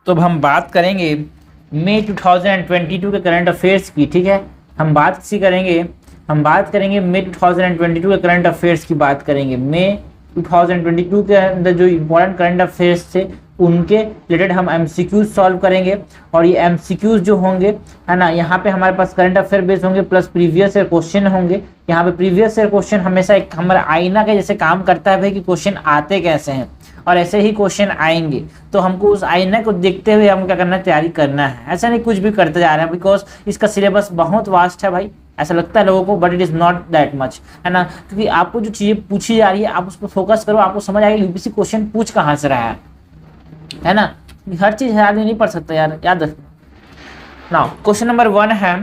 तो अब हम बात करेंगे मई 2022 के करंट अफेयर्स की। ठीक है, हम बात करेंगे मई 2022 के करंट अफेयर्स की बात करेंगे। मई 2022 के अंदर जो इम्पोर्टेंट करंट अफेयर्स थे उनके रिलेटेड हम एमसीक्यूज सॉल्व करेंगे। और ये एमसीक्यूज जो होंगे, है ना, यहाँ पे हमारे पास करंट अफेयर बेस्ड होंगे प्लस प्रीवियस ईयर क्वेश्चन होंगे। यहाँ पे प्रीवियस ईयर क्वेश्चन हमेशा एक हमारा आईना के जैसे काम करता है भाई, कि क्वेश्चन आते कैसे हैं और ऐसे ही क्वेश्चन आएंगे। तो हमको उस आईना को देखते हुए हमको क्या करना है, तैयारी करना है। ऐसा नहीं कुछ भी करते जा रहे हैं, बिकॉज इसका सिलेबस बहुत वास्ट है भाई, ऐसा लगता है लोगों को, but it is not that much, है ना। क्योंकि आपको जो चीजें पूछी जा रही है आप उस पर फोकस करो, आपको समझ आएगा यूपीएससी क्वेश्चन पूछ कहाँ से रहा है ना। हर चीज हर आदमी नहीं पढ़ सकता यार, याद रखना। नाउ क्वेश्चन नंबर 1 है,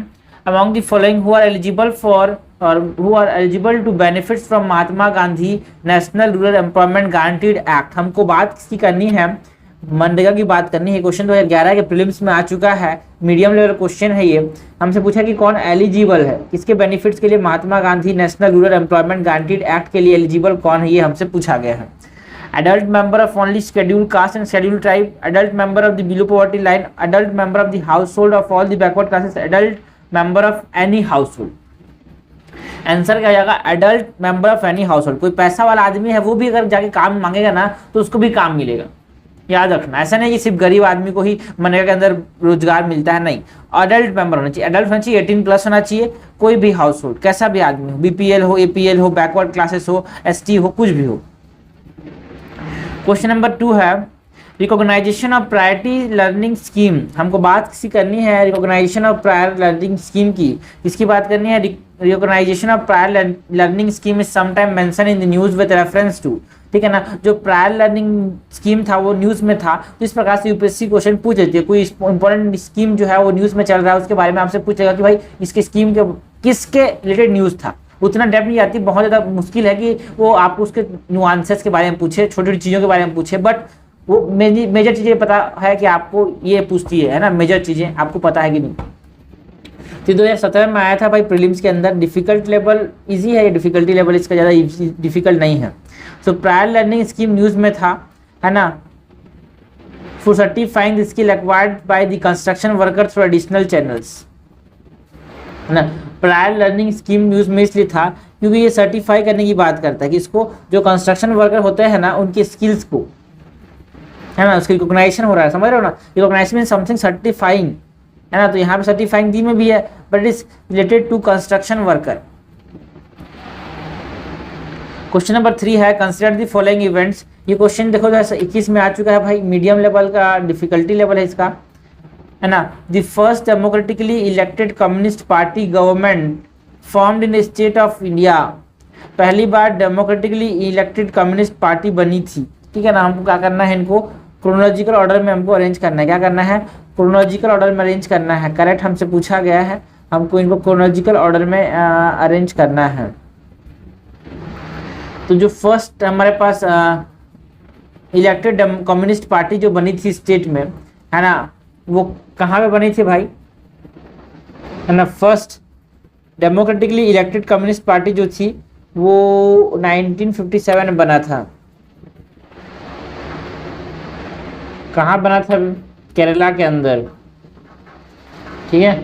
among the following who are eligible for or who are eligible to benefits from Mahatma Gandhi national rural employment guaranteed act. हमको बात किसकी करनी है, मनरेगा की बात करनी है। क्वेश्चन 2011 के प्रीलिम्स में आ चुका है, मीडियम लेवल क्वेश्चन है ये। हमसे पूछा कि कौन एलिजिबल है, किसके बेनिफिट्स के लिए Mahatma Gandhi national rural employment guaranteed act के लिए एलिजिबल कौन है, ये हमसे पूछा गया है। adult member of only scheduled caste and scheduled tribe, adult member of the below poverty line, adult member of the household of all the backward classes, adult member of any household। Answer क्या जाएगा, adult member of any household. कोई पैसा वाला आदमी है वो भी अगर जाके काम मांगेगा ना तो उसको भी काम मिलेगा, याद रखना। ऐसा नहीं कि सिर्फ गरीब आदमी को ही मनरेगा के अंदर रोजगार मिलता है, नहीं, अडल्ट मेंबर होना चाहिए। अडल्ट होना चाहिए, 18+ होना चाहिए, कोई भी हाउस होल्ड, कैसा भी आदमी हो, बीपीएल हो, एपीएल हो, बैकवर्ड क्लासेस हो, एसटी हो, कुछ भी हो। क्वेश्चन नंबर 2 है, recognition of priority learning scheme. हमको बात किसी करनी है recognition of prior learning scheme की। किसकी बात करनी है, recognition of prior learning scheme is sometime mentioned in the news with reference to. ठीक है ना, जो प्रायर लर्निंग स्कीम था वो न्यूज में था, तो इस प्रकार से यूपीएससी क्वेश्चन पूछ लेती है। कोई इंपॉर्टेंट स्कीम जो है वो न्यूज में चल रहा है, उसके बारे में आपसे पूछेगा कि भाई इसके स्कीम के किसके रिलेटेड न्यूज था। उतना डेप्थ नहीं आती, बहुत ज़्यादा मुश्किल है कि वो आपको उसके नुआंसेस के बारे में पूछे, छोटी छोटी चीज़ों के बारे में पूछे, बट वो मेजर चीज़ें पता है कि आपको ये पूछती है ना, मेजर चीज़ें आपको पता है कि नहीं। तो 2017 में आया था भाई प्रीलिम्स के अंदर। डिफिकल्ट लेवल इजी है, डिफिकल्टी लेवल इसका ज़्यादा डिफिकल्ट नहीं है। सो प्रायर लर्निंग स्कीम न्यूज़ में था, है ना। For certifying the skill acquired by the construction worker through additional channels, है ना। प्रायर लर्निंग स्कीम न्यूज में इसलिए था क्योंकि ये सर्टिफाई करने की बात करता है कि इसको जो कंस्ट्रक्शन वर्कर होते हैं ना उनकी स्किल्स को, है ना, उसकी रिकॉग्नाइजेशन हो रहा है, समझ रहे हो ना। रिकॉग्नाइजेशन मीन समथिंग सर्टिफाइंग, है ना। तो यहाँ पे सर्टिफाइंग दी में भी है, but is related to construction worker. Question number 3 है, कंसिडर द फॉलोइंग इवेंट्स। ये क्वेश्चन देखो 2021 में आ चुका है भाई, मीडियम लेवल का डिफिकल्टी लेवल है इसका, है ना। The first democratically elected communist party government formed in state of India. पहली बार डेमोक्रेटिकली इलेक्टेड कम्युनिस्ट पार्टी बनी थी। ठीक है ना, हमको क्या करना है, इनको क्रोनोलॉजिकल ऑर्डर में हमको अरेंज करना है। क्या करना है, क्रोनोलॉजिकल ऑर्डर में अरेंज करना है। करेक्ट हमसे पूछा गया है, हमको इनको क्रोनोलॉजिकल ऑर्डर में अरेंज करना है। तो जो फर्स्ट हमारे पास इलेक्टेड कम्युनिस्ट पार्टी जो बनी थी स्टेट में, है ना, वो कहाँ पे बनी थी भाई, है ना। First democratically elected communist party जो थी वो 1957 में बना था। कहाँ बना था, केरला के अंदर। ठीक है,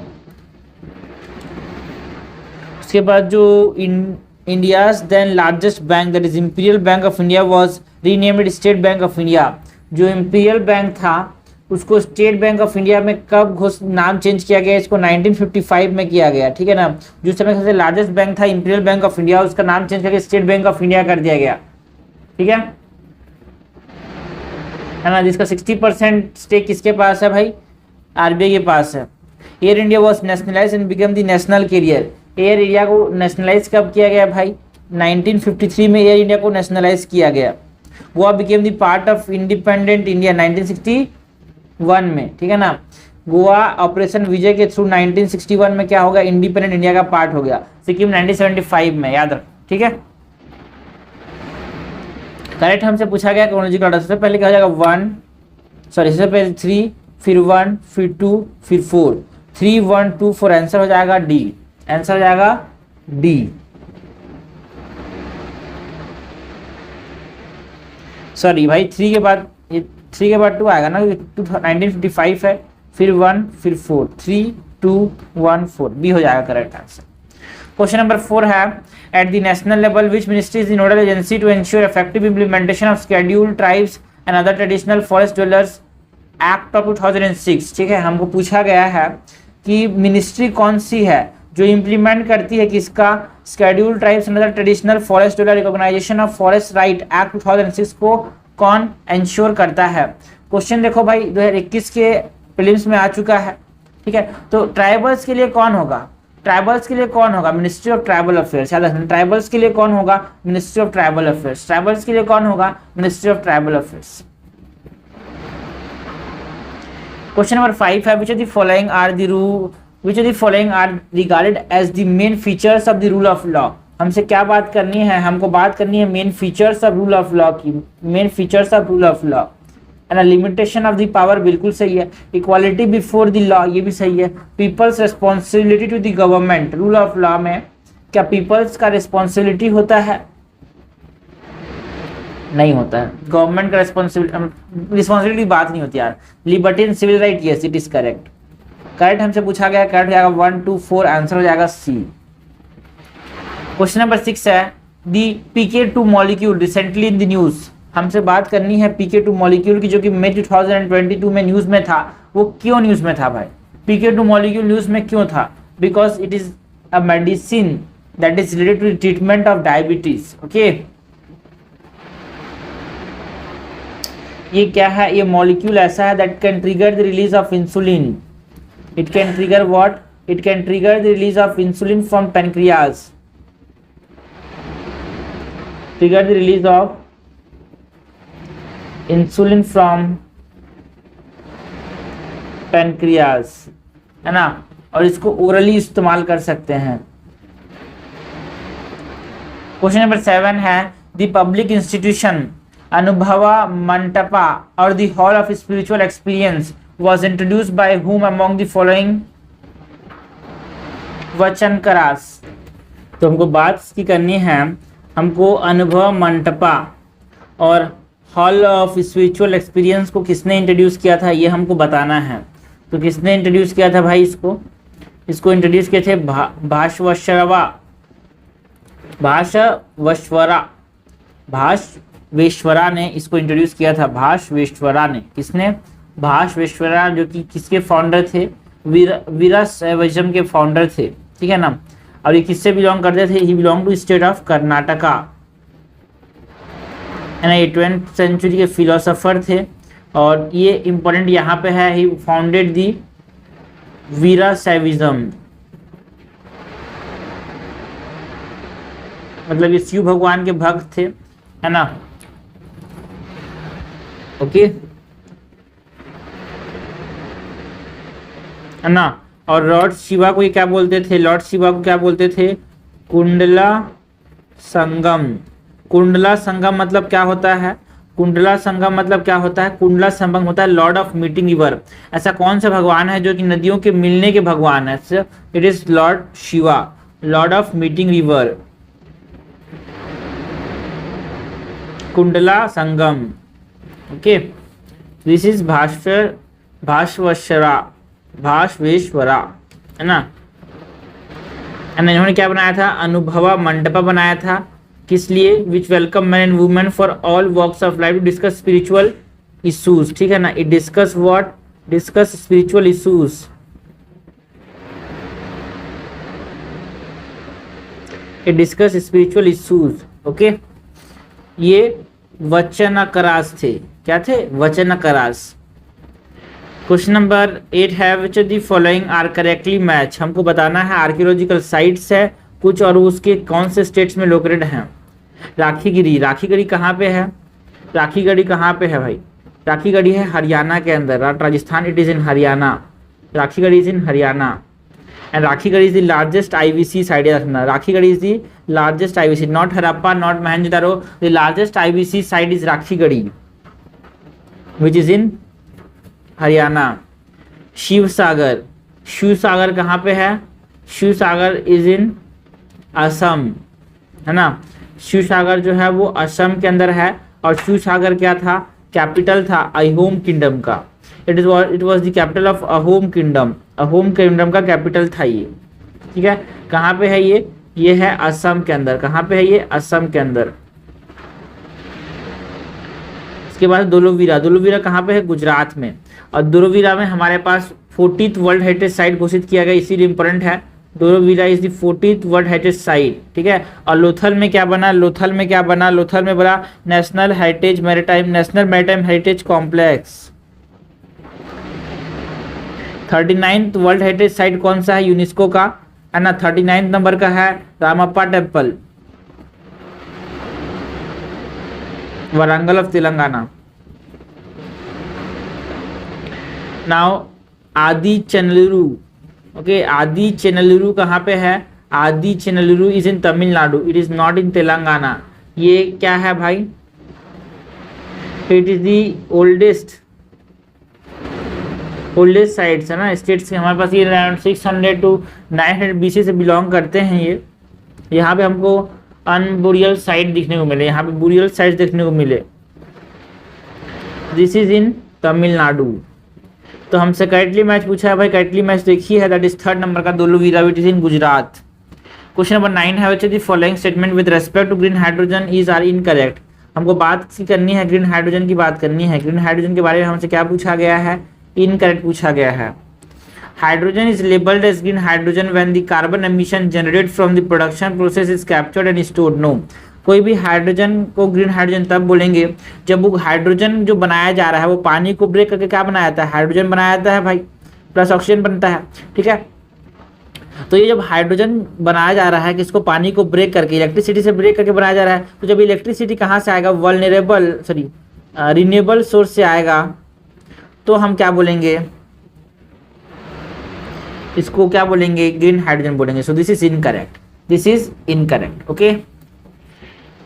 उसके बाद जो India's then largest bank that is Imperial Bank of India was renamed State Bank of India. जो इंपीरियल बैंक था उसको स्टेट बैंक ऑफ इंडिया में कब नाम चेंज किया गया, इसको 1955 में किया गया। ठीक है ना, जो समय सबसे लार्जेस्ट बैंक था इंपीरियल बैंक ऑफ इंडिया, उसका नाम चेंज करके स्टेट बैंक ऑफ इंडिया कर दिया गया। ठीक है ना, जिसका 60% स्टेक किसके पास है भाई, आरबीआई के पास है। Air India was nationalise and become the national carrier. Air India को नेशनलाइज कब किया गया भाई, 1953 में एयर इंडिया को नेशनलाइज किया गया। Goa became the part of independent India 1961 में। ठीक है ना, गोवा ऑपरेशन विजय के थ्रू 1961 में क्या होगा, इंडिपेंडेंट इंडिया का पार्ट हो गया। सिक्किम 1975 में, याद रख। ठीक है, करेक्ट हमसे पूछा गया क्रोनोलॉजिकल ऑर्डर। सबसे पहले क्या हो जाएगा, सबसे पहले 3, फिर 1, फिर 2, फिर 4। 3, 1, 2, 4 आंसर हो जाएगा डी। आंसर हो जाएगा डी। सॉरी भाई, 3 के बाद ये 3 के बाद 2 आएगा ना, 1955 है, फिर 1 फिर 4, 3 2 1 4, बी हो जाएगा करेक्ट आंसर। क्वेश्चन नंबर 4 है at the national level which ministry is the nodal agency to ensure effective implementation of scheduled tribes and other traditional forest dwellers act of 2006। ठीक है, हमको पूछा गया है कि मिनिस्ट्री कौन सी है जो इंप्लीमेंट करती है किसका, scheduled tribes and other traditional forest dweller recognition of forest right act 2006 को कौन एंश्योर करता है। क्वेश्चन देखो भाई 2021 के प्रीलिम्स में आ चुका है। ठीक है, तो ट्राइबल्स के लिए कौन होगा, ट्राइबल्स के लिए कौन होगा, मिनिस्ट्री ऑफ ट्राइबल अफेयर्स। याद रखना, ट्राइबल्स के लिए कौन होगा, ministry of tribal affairs. Tribals के लिए कौन होगा, ministry of tribal affairs. Question number 5 है which of the following are regarded as the main features of the rule of law। हमसे क्या बात करनी है, हमको बात करनी है main features of rule of law की, main features of rule of law. And limitation of the power बिल्कुल सही है, इक्वालिटी बिफोर द लॉ ये भी सही है, people's responsibility to the government. Rule of law में क्या पीपल्स का रिस्पॉन्सिबिलिटी होता है, नहीं होता है, गवर्नमेंट का रिस्पॉन्सिबिलिटी बात नहीं होती यार। Liberty and civil right, yes it is correct, correct हमसे पूछा गया, करेक्ट हो जाएगा 1 2 4, आंसर हो जाएगा सी। क्वेश्चन नंबर 6 है दी PK2 molecule recently in the news. हमसे बात करनी है PK2 मॉलिक्यूल की जो कि मई 2022 में न्यूज में था। वो क्यों न्यूज में था भाई, PK2 मॉलिक्यूल न्यूज में क्यों था, because it is a medicine that is related to treatment of diabetes. Okay, ये क्या है, ये मॉलिक्यूल ऐसा है that can trigger the release of insulin. It can trigger what, it can trigger the release of insulin from pancreas, trigger the release of insulin from pancreas, है ना, और इसको ओरली इस्तेमाल कर सकते हैं। क्वेश्चन नंबर 7 है द पब्लिक इंस्टीट्यूशन अनुभवा मंटपा और the hall of spiritual experience was introduced by whom among the following वचनकरास। तो हमको बात की करनी है, हमको अनुभव मंटपा और हॉल ऑफ स्पिरिचुअल एक्सपीरियंस को किसने इंट्रोड्यूस किया था ये हमको बताना है। तो किसने इंट्रोड्यूस किया था भाई, इसको इंट्रोड्यूस किए थे भाषवेश्वरा ने इसको इंट्रोड्यूस किया था। भाषवेश्वरा ने, किसने, भाषवेश्वरा, जो कि किसके फाउंडर थे, वीरशैविज्म के फाउंडर थे। ठीक है ना, और ये किससे बिलोंग करते थे, he belong to state of Karnataka, है ना। ये 20th सेंचुरी के फिलोसोफर थे और ये इंपॉर्टेंट यहाँ पे है, ही फाउंडेड दी वीरशैविज्म, मतलब ये शिव भगवान के भक्त थे, है ना। ओके, है ना। और लॉर्ड शिवा को ये क्या बोलते थे, लॉर्ड शिवा को क्या बोलते थे, कुंडला संगम। कुंडला संगम मतलब क्या होता है, कुंडला संगम मतलब क्या होता है, कुंडला संगम होता है लॉर्ड ऑफ मीटिंग रिवर। ऐसा कौन सा भगवान है जो कि नदियों के मिलने के भगवान है, it is lord Shiva, lord of meeting river, Kundala Sangam. Okay, this is Basaveshwara, है ना। इन्होंने क्या बनाया था, अनुभवा मंडपा बनाया था, किस लिए, which welcome man and women for all walks of life to discuss spiritual issues. ठीक है ना, it discuss what, discuss spiritual issues, it discuss spiritual issues. Okay, ये वचनकरास थे, क्या थे, वचनकरास। क्वेश्चन नंबर 8 है which of the following are correctly match. हमको बताना है आर्कियोलॉजिकल साइट्स है कुछ और उसके कौन से स्टेट्स में लोकेटेड हैं। राखीगढ़ी, राखीगढ़ी कहाँ पे है, राखीगढ़ी कहाँ पे है भाई, राखीगढ़ी है हरियाणा के अंदर, Rajasthan, it is in Haryana, Rakhigarhi is in Haryana. And Rakhigarhi is the largest IBC site रखना, Rakhigarhi is the largest IBC, not Harappa, not Mohenjodaro, the largest IBC site is Rakhigarhi which is in Haryana. Shiv Sagar, Shiv Sagar कहाँ पे है, शिव सागर इज इन असम, है ना। शिव सागर जो है वो असम के अंदर है। और शिव सागर क्या था, कैपिटल था अहोम किंगडम का। It was the capital of Ahom kingdom. Ahom kingdom का कैपिटल था ये, ठीक है। कहाँ पे है ये है असम के अंदर। कहाँ पे है ये? असम के अंदर। इसके बाद धोलावीरा। धोलावीरा कहाँ पे है? गुजरात में। और धोलावीरा में हमारे पास 40th वर्ल्ड हेरिटेज साइट घोषित किया गया, इसीलिए इंपॉर्टेंट है। Dholavira is the 40th world heritage site, ठीक है। और लोथल में क्या बना? लोथल में क्या बना? लोथल में बना national maritime heritage complex. 39th world heritage site कौन सा है? यूनेस्को का, है ना। 39 नंबर का है Ramappa temple, Warangal of Telangana. Now Adi Chanallur, okay. Adi Chanallur कहाँ पे है? Adi Chanallur is in Tamil Nadu, it is not in Telangana. ये क्या है भाई? It is the oldest sites, है ना, स्टेट्स के। हमारे पास ये अराउंड 600 to 900 BC से बिलोंग करते हैं ये। यहाँ पे हमको अनबुरियल साइट देखने को मिले, यहाँ पे बुरियल साइट देखने को मिले। This is in Tamil Nadu. तो हमसे करेक्टली मैच पूछा है भाई, करेक्टली मैच देखिए है, दैट इज 3rd नंबर का Dholavira, which is in Gujarat. Question number 9 है, which is the following statement with respect to green hydrogen is are incorrect. हमको बात करनी है, ग्रीन हाइड्रोजन की बात करनी है। ग्रीन हाइड्रोजन के बारे में हमसे क्या पूछा गया है? इनकरेक्ट पूछा गया है। Hydrogen is labelled as green hydrogen when the carbon emission generated from the production process is captured and stored. No, कोई भी हाइड्रोजन को ग्रीन हाइड्रोजन तब बोलेंगे जब वो हाइड्रोजन जो बनाया जा रहा है वो पानी को ब्रेक करके क्या बनाया जाता है? हाइड्रोजन बनाया जाता है भाई, प्लस ऑक्सीजन बनता है, ठीक है। तो ये जब हाइड्रोजन बनाया जा रहा है किसको? पानी को ब्रेक करके, इलेक्ट्रिसिटी से ब्रेक करके बनाया जा रहा है। तो जब इलेक्ट्रिसिटी कहाँ से आएगा? रिन्यूएबल सोर्स से आएगा। तो हम क्या बोलेंगे? इसको क्या बोलेंगे? ग्रीन हाइड्रोजन बोलेंगे। सो this is incorrect, this is incorrect, okay.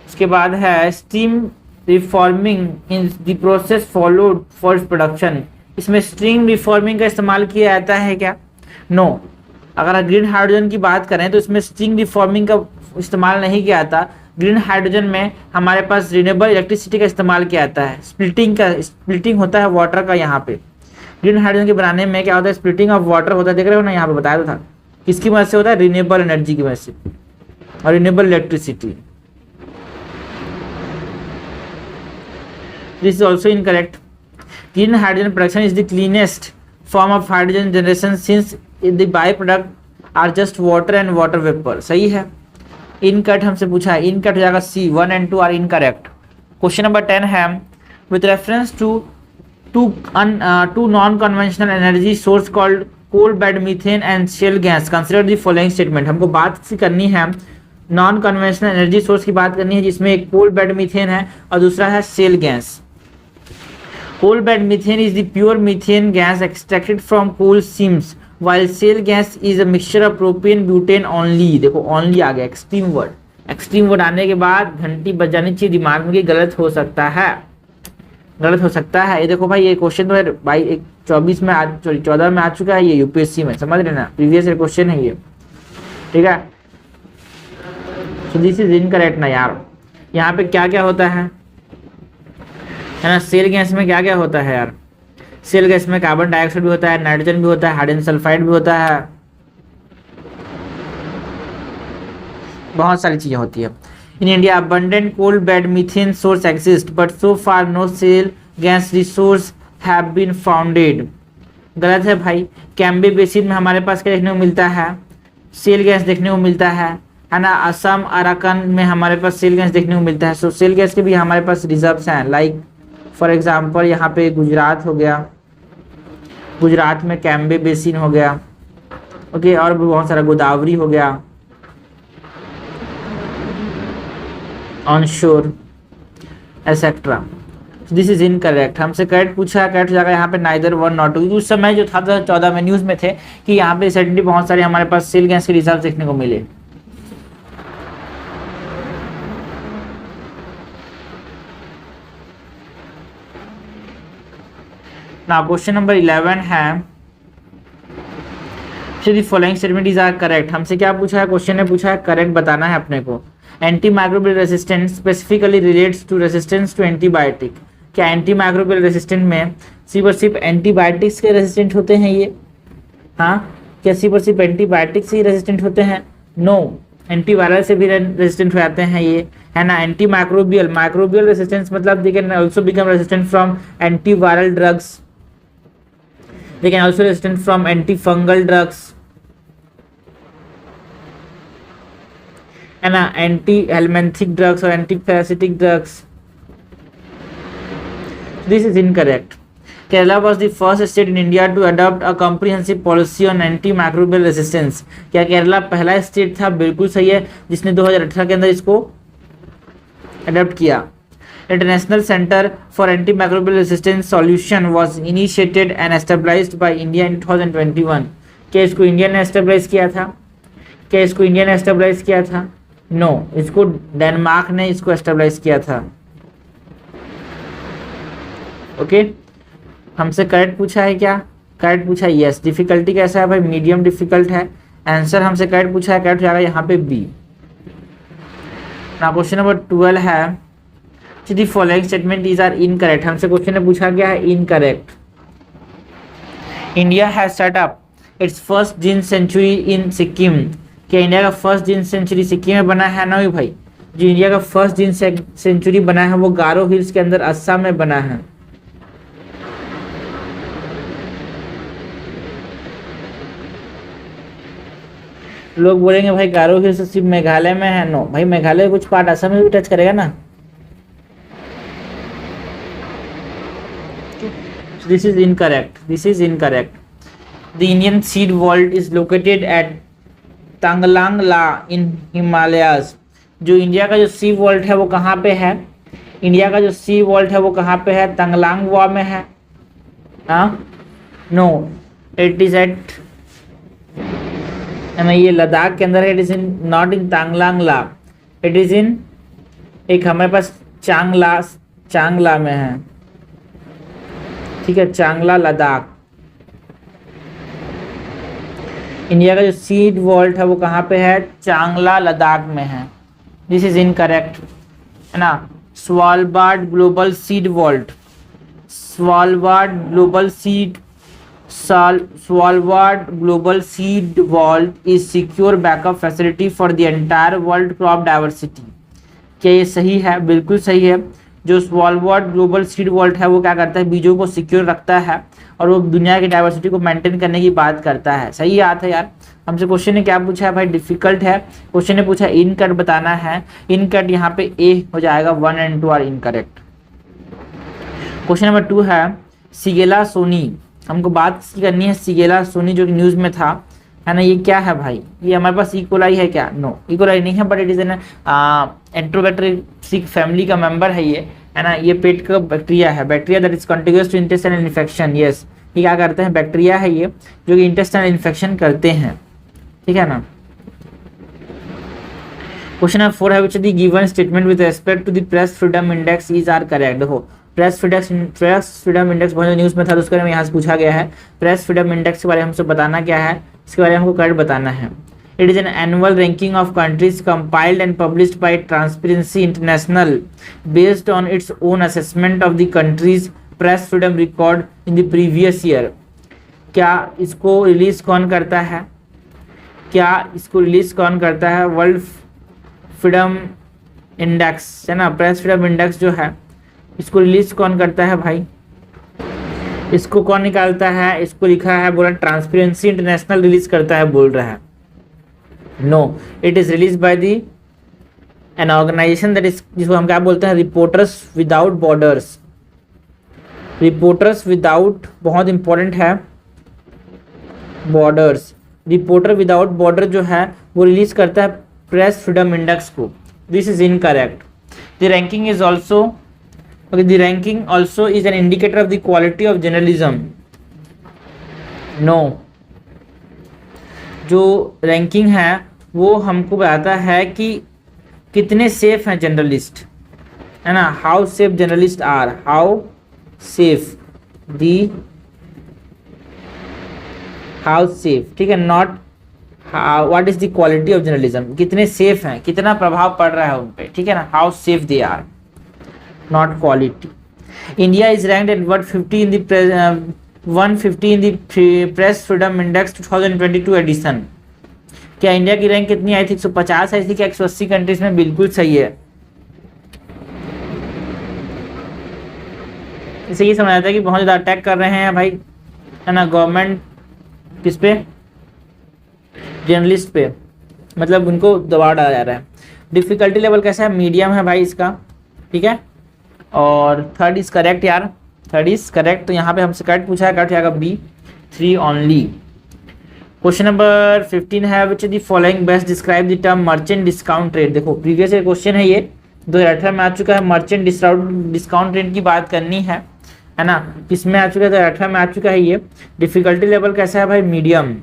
उसके बाद है steam reforming in the process followed for production. इसमें स्टीम रिफॉर्मिंग का इस्तेमाल किया जाता है क्या? नो। अगर ग्रीन हाइड्रोजन की बात करें तो इसमें स्टीम रिफॉर्मिंग का इस्तेमाल नहीं किया जाता। ग्रीन हाइड्रोजन में हमारे पास रिन्यूएबल इलेक्ट्रिसिटी का इस्तेमाल किया जाता है। स्प्लिटिंग होता है वाटर का। यहाँ पे ग्रीन हाइड्रोजन के बनाने में क्या होता है? स्प्लिटिंग ऑफ वाटर होता है, देख रहे हो ना, यहाँ पे बताया तो था। किसकी मदद से होता है? रिन्यूएबल एनर्जी की मदद से और renewable electricity. This is also incorrect. Green hydrogen production is the cleanest form of hydrogen generation since the byproduct are just water and water vapor. सही है। इनकट हमसे पूछा है, इनकट हो जाएगा C। 1 and 2 are incorrect. Question number 10 है, with reference to non conventional energy source called coal bed methane and shale gas consider the following statement. हमको बात सी करनी है, नॉन कन्वेंशनल एनर्जी सोर्स की बात करनी है, जिसमें एक कोल बेड मीथेन है और दूसरा है shell gas. Coal bed methane is the pure methane gas extracted from coal seams, while shale gas is a mixture of propane butane only। देखो only आ गया, एक्सट्रीम वर्ड आने के बाद घंटी बज जानी चाहिए दिमाग में कि गलत हो सकता है। ये देखो भाई, ये क्वेश्चन तो है भाई 14 में आ चुका है, ये यूपीएससी में, समझ रहे ना, प्रीवियस ईयर क्वेश्चन है ये, ठीक है। सो दिस इज इनकरेक्ट ना यार। यहाँ पे क्या क्या होता है ना, शेल गैस में क्या क्या होता है यार? शेल गैस में कार्बन डाइऑक्साइड भी होता है, नाइट्रोजन भी होता है, हाइड्रोजन सल्फाइड भी होता है, बहुत सारी चीजें होती है। In India abundant coal bed methane source exist but so far no shale gas resource have been founded. गलत है भाई। कैम्बे बेसिन में हमारे पास क्या देखने को मिलता है? शेल गैस देखने को मिलता है ना। असम अराकन में हमारे पास शेल गैस देखने को मिलता है। सो शेल गैस के भी हमारे पास रिजर्व्स हैं, लाइक फॉर एग्जाम्पल यहाँ पे गुजरात हो गया, गुजरात में कैम्बे बेसिन हो गया, ओके, और भी बहुत सारा, गोदावरी हो गया, onshore etcetera. This is incorrect. हमसे करेक्ट पूछा, करेक्ट हो जाएगा यहाँ पे नाइदर 1 नॉट 2। उस समय जो था 2014 में न्यूज में थे कि यहाँ पे रिसेंटली बहुत सारे हमारे पास शेल गैस के रिजल्ट देखने को मिले। नाउ क्वेश्चन नंबर 11 है, the following statement is are correct. हमसे क्या पूछा है? क्वेश्चन ने पूछा है, करेक्ट बताना है अपने को। Anti microbial resistance specifically relates to resistance to antibiotic. क्या एंटी माइक्रोबियल रेसिस्टेंट में सिर्फ एंटीबायोटिक्स के रेसिस्टेंट होते हैं ये? हाँ, क्या सिर्फ एंटीबायोटिक्स से ही रेसिस्टेंट होते हैं? नो, एंटीवायरल से भी रेसिस्टेंट हो जाते हैं ये, है ना। एंटी माइक्रोबियल रेसिस्टेंस मतलब they can also become resistant from antiviral drugs, they can also resistant from anti fungal drugs, है ना, एंटी हेलमेंथिक ड्रग्स और anti parasitic drugs. This is incorrect. Kerala was the first state in India to adopt a comprehensive policy on antimicrobial resistance। क्या केरला पहला state था? बिल्कुल सही है, जिसने 2018 के अंदर इसको अडॉप्ट किया। International centre for antimicrobial resistance solution was initiated and established by India in 2021। क्या इसको इंडिया ने एस्टेब्लिश किया था? क्या इसको इंडिया ने एस्टेब्लिश किया था? नो, इसको डेनमार्क ने इसको एस्टेब्लिश किया था। ओके, हमसे करेक्ट पूछा है क्या? करेक्ट पूछा है, यस। डिफिकल्टी कैसा है भाई? मीडियम डिफिकल्ट है। आंसर हमसे करेक्ट पूछा है, करेक्ट हो जाएगा यहाँ पे बी। ना क्वेश्चन नंबर 12 है, the following statement is are incorrect. हमसे क्वेश्चन ने पूछा गया है incorrect. India has set up its first gene sanctuary in Sikkim. क्या इंडिया का फर्स्ट जीन सेंचुरी सिक्किम में बना है? नहीं भाई, जो इंडिया का फर्स्ट जीन सेंचुरी बना है वो गारो हिल्स के अंदर असम में बना है। लोग बोलेंगे भाई गारो हिल्स सिर्फ मेघालय में है। नो भाई, मेघालय कुछ पार्ट असम में भी टच करेगा ना। This is incorrect, this is incorrect. The Indian seed vault is located at Tanglang La in Himalayas. जो इंडिया का जो सी वॉल्ट है वो कहाँ पे है? इंडिया का जो सी वॉल्ट है वो कहाँ पे है? तांगलांग वा में है। हाँ, नो, इट इज एट, ना, ये लद्दाख के अंदर है। It is in not in Tanglang La, it is in, एक हमारे पास चांगला में है, ठीक है, चांगला लद्दाख। इंडिया का जो सीड वॉल्ट है वो कहाँ पे है? चांगला लद्दाख में है। दिस इज इनकरेक्ट, है ना। Svalbard global seed vault, Svalbard global seed vault is secure backup facility for the entire world crop diversity। क्या ये सही है? बिल्कुल सही है। जो स्वालबार्ड ग्लोबल सीड वॉल्ट है वो क्या करता है? बीजों को सिक्योर रखता है और वो दुनिया की डाइवर्सिटी को मेंटेन करने की बात करता है। सही याद है यार। हमसे क्वेश्चन ने क्या पूछा है भाई? डिफिकल्ट है। क्वेश्चन ने पूछा इन कट बताना है। इन कट यहाँ पे ए हो जाएगा, 1 and 2 are incorrect. Question number 2 है, सिगेला सोनी। हमको बात करनी है सिगेला सोनी जो कि न्यूज में था, है ना। ये क्या है भाई? ये हमारे पास इकोलाई है क्या? नो, इकोलाई नहीं है, but it is an enterobacteriaceae family का मेंबर है ये, है ना। ये पेट का बैक्टीरिया है, bacteria that is continuous to intestinal infection. Yes, ये क्या करते हैं? बैक्टीरिया है ये जो कि इंटेस्टाइनल इन्फेक्शन करते हैं, ठीक है ना। क्वेश्चन नंबर 4 है, which of the given statement with respect to the press freedom index is are correct. देखो, प्रेस फ्रीडम इंडेक्स बहुत न्यूज़ में था, तो उसके बारे में यहाँ से पूछा गया है। प्रेस फ्रीडम इंडेक्स के बारे में हमसे बताना क्या है, इसके बारे में हमको करेक्ट बताना है। It is an annual ranking of countries compiled and published by transparency international based on its own assessment of the countries press freedom record in the previous year. क्या इसको रिलीज कौन करता है? क्या इसको रिलीज कौन करता है? वर्ल्ड फ्रीडम इंडेक्स, है ना। प्रेस फ्रीडम इंडेक्स जो है इसको रिलीज कौन करता है भाई? इसको कौन निकालता है? इसको लिखा है, बोला ट्रांसपेरेंसी इंटरनेशनल रिलीज करता है, बोल रहा है। No, it is release by the an organisation that is, जिसको हम क्या बोलते हैं? Reporters without borders. Reporters without, बहुत इंपॉर्टेंट है, बॉर्डर्स। रिपोर्टर विदाउट बॉर्डर जो है वो रिलीज करता है प्रेस फ्रीडम इंडेक्स को। This is incorrect. The ranking is also, okay, the ranking also is an indicator of the quality of journalism। no, जो ranking है वो हमको बताता है कि कितने सेफ हैं जर्नलिस्ट, है ना। How safe journalist are, how safe how safe, ठीक है, not what is the quality of journalism. कितने सेफ हैं, कितना प्रभाव पड़ रहा है उन पे, ठीक है ना। How safe they are, not quality. India is ranked at 150 in the 150 in the press freedom index 2022 edition. क्या इंडिया की रैंक कितनी आई थी? 150 आई थी क्या 180 कंट्रीज में? बिल्कुल सही है। इसे ये समझ आता है कि बहुत ज़्यादा अटैक कर रहे हैं भाई, है ना, गवर्नमेंट किस पे? जर्नलिस्ट पे, मतलब उनको दबाव डाला जा रहा है। डिफिकल्टी लेवल कैसा है? मीडियम है भाई इसका, ठीक है। और थर्ड इज करेक्ट यार, थर्ड इज करेक्ट। तो यहाँ पे हमसे करेक्ट पूछा है, करेक्ट आएगा बी, 3 ओनली। क्वेश्चन नंबर 15 है which the following best describe the term merchant discount rate. देखो प्रीवियस क्वेश्चन है ये, 2018 में आ चुका है। मर्चेंट डिस्काउंट रेट की बात करनी है ना, किसमें आ चुका है? 2018 में आ चुका है ये। डिफिकल्टी लेवल कैसा है भाई? Medium.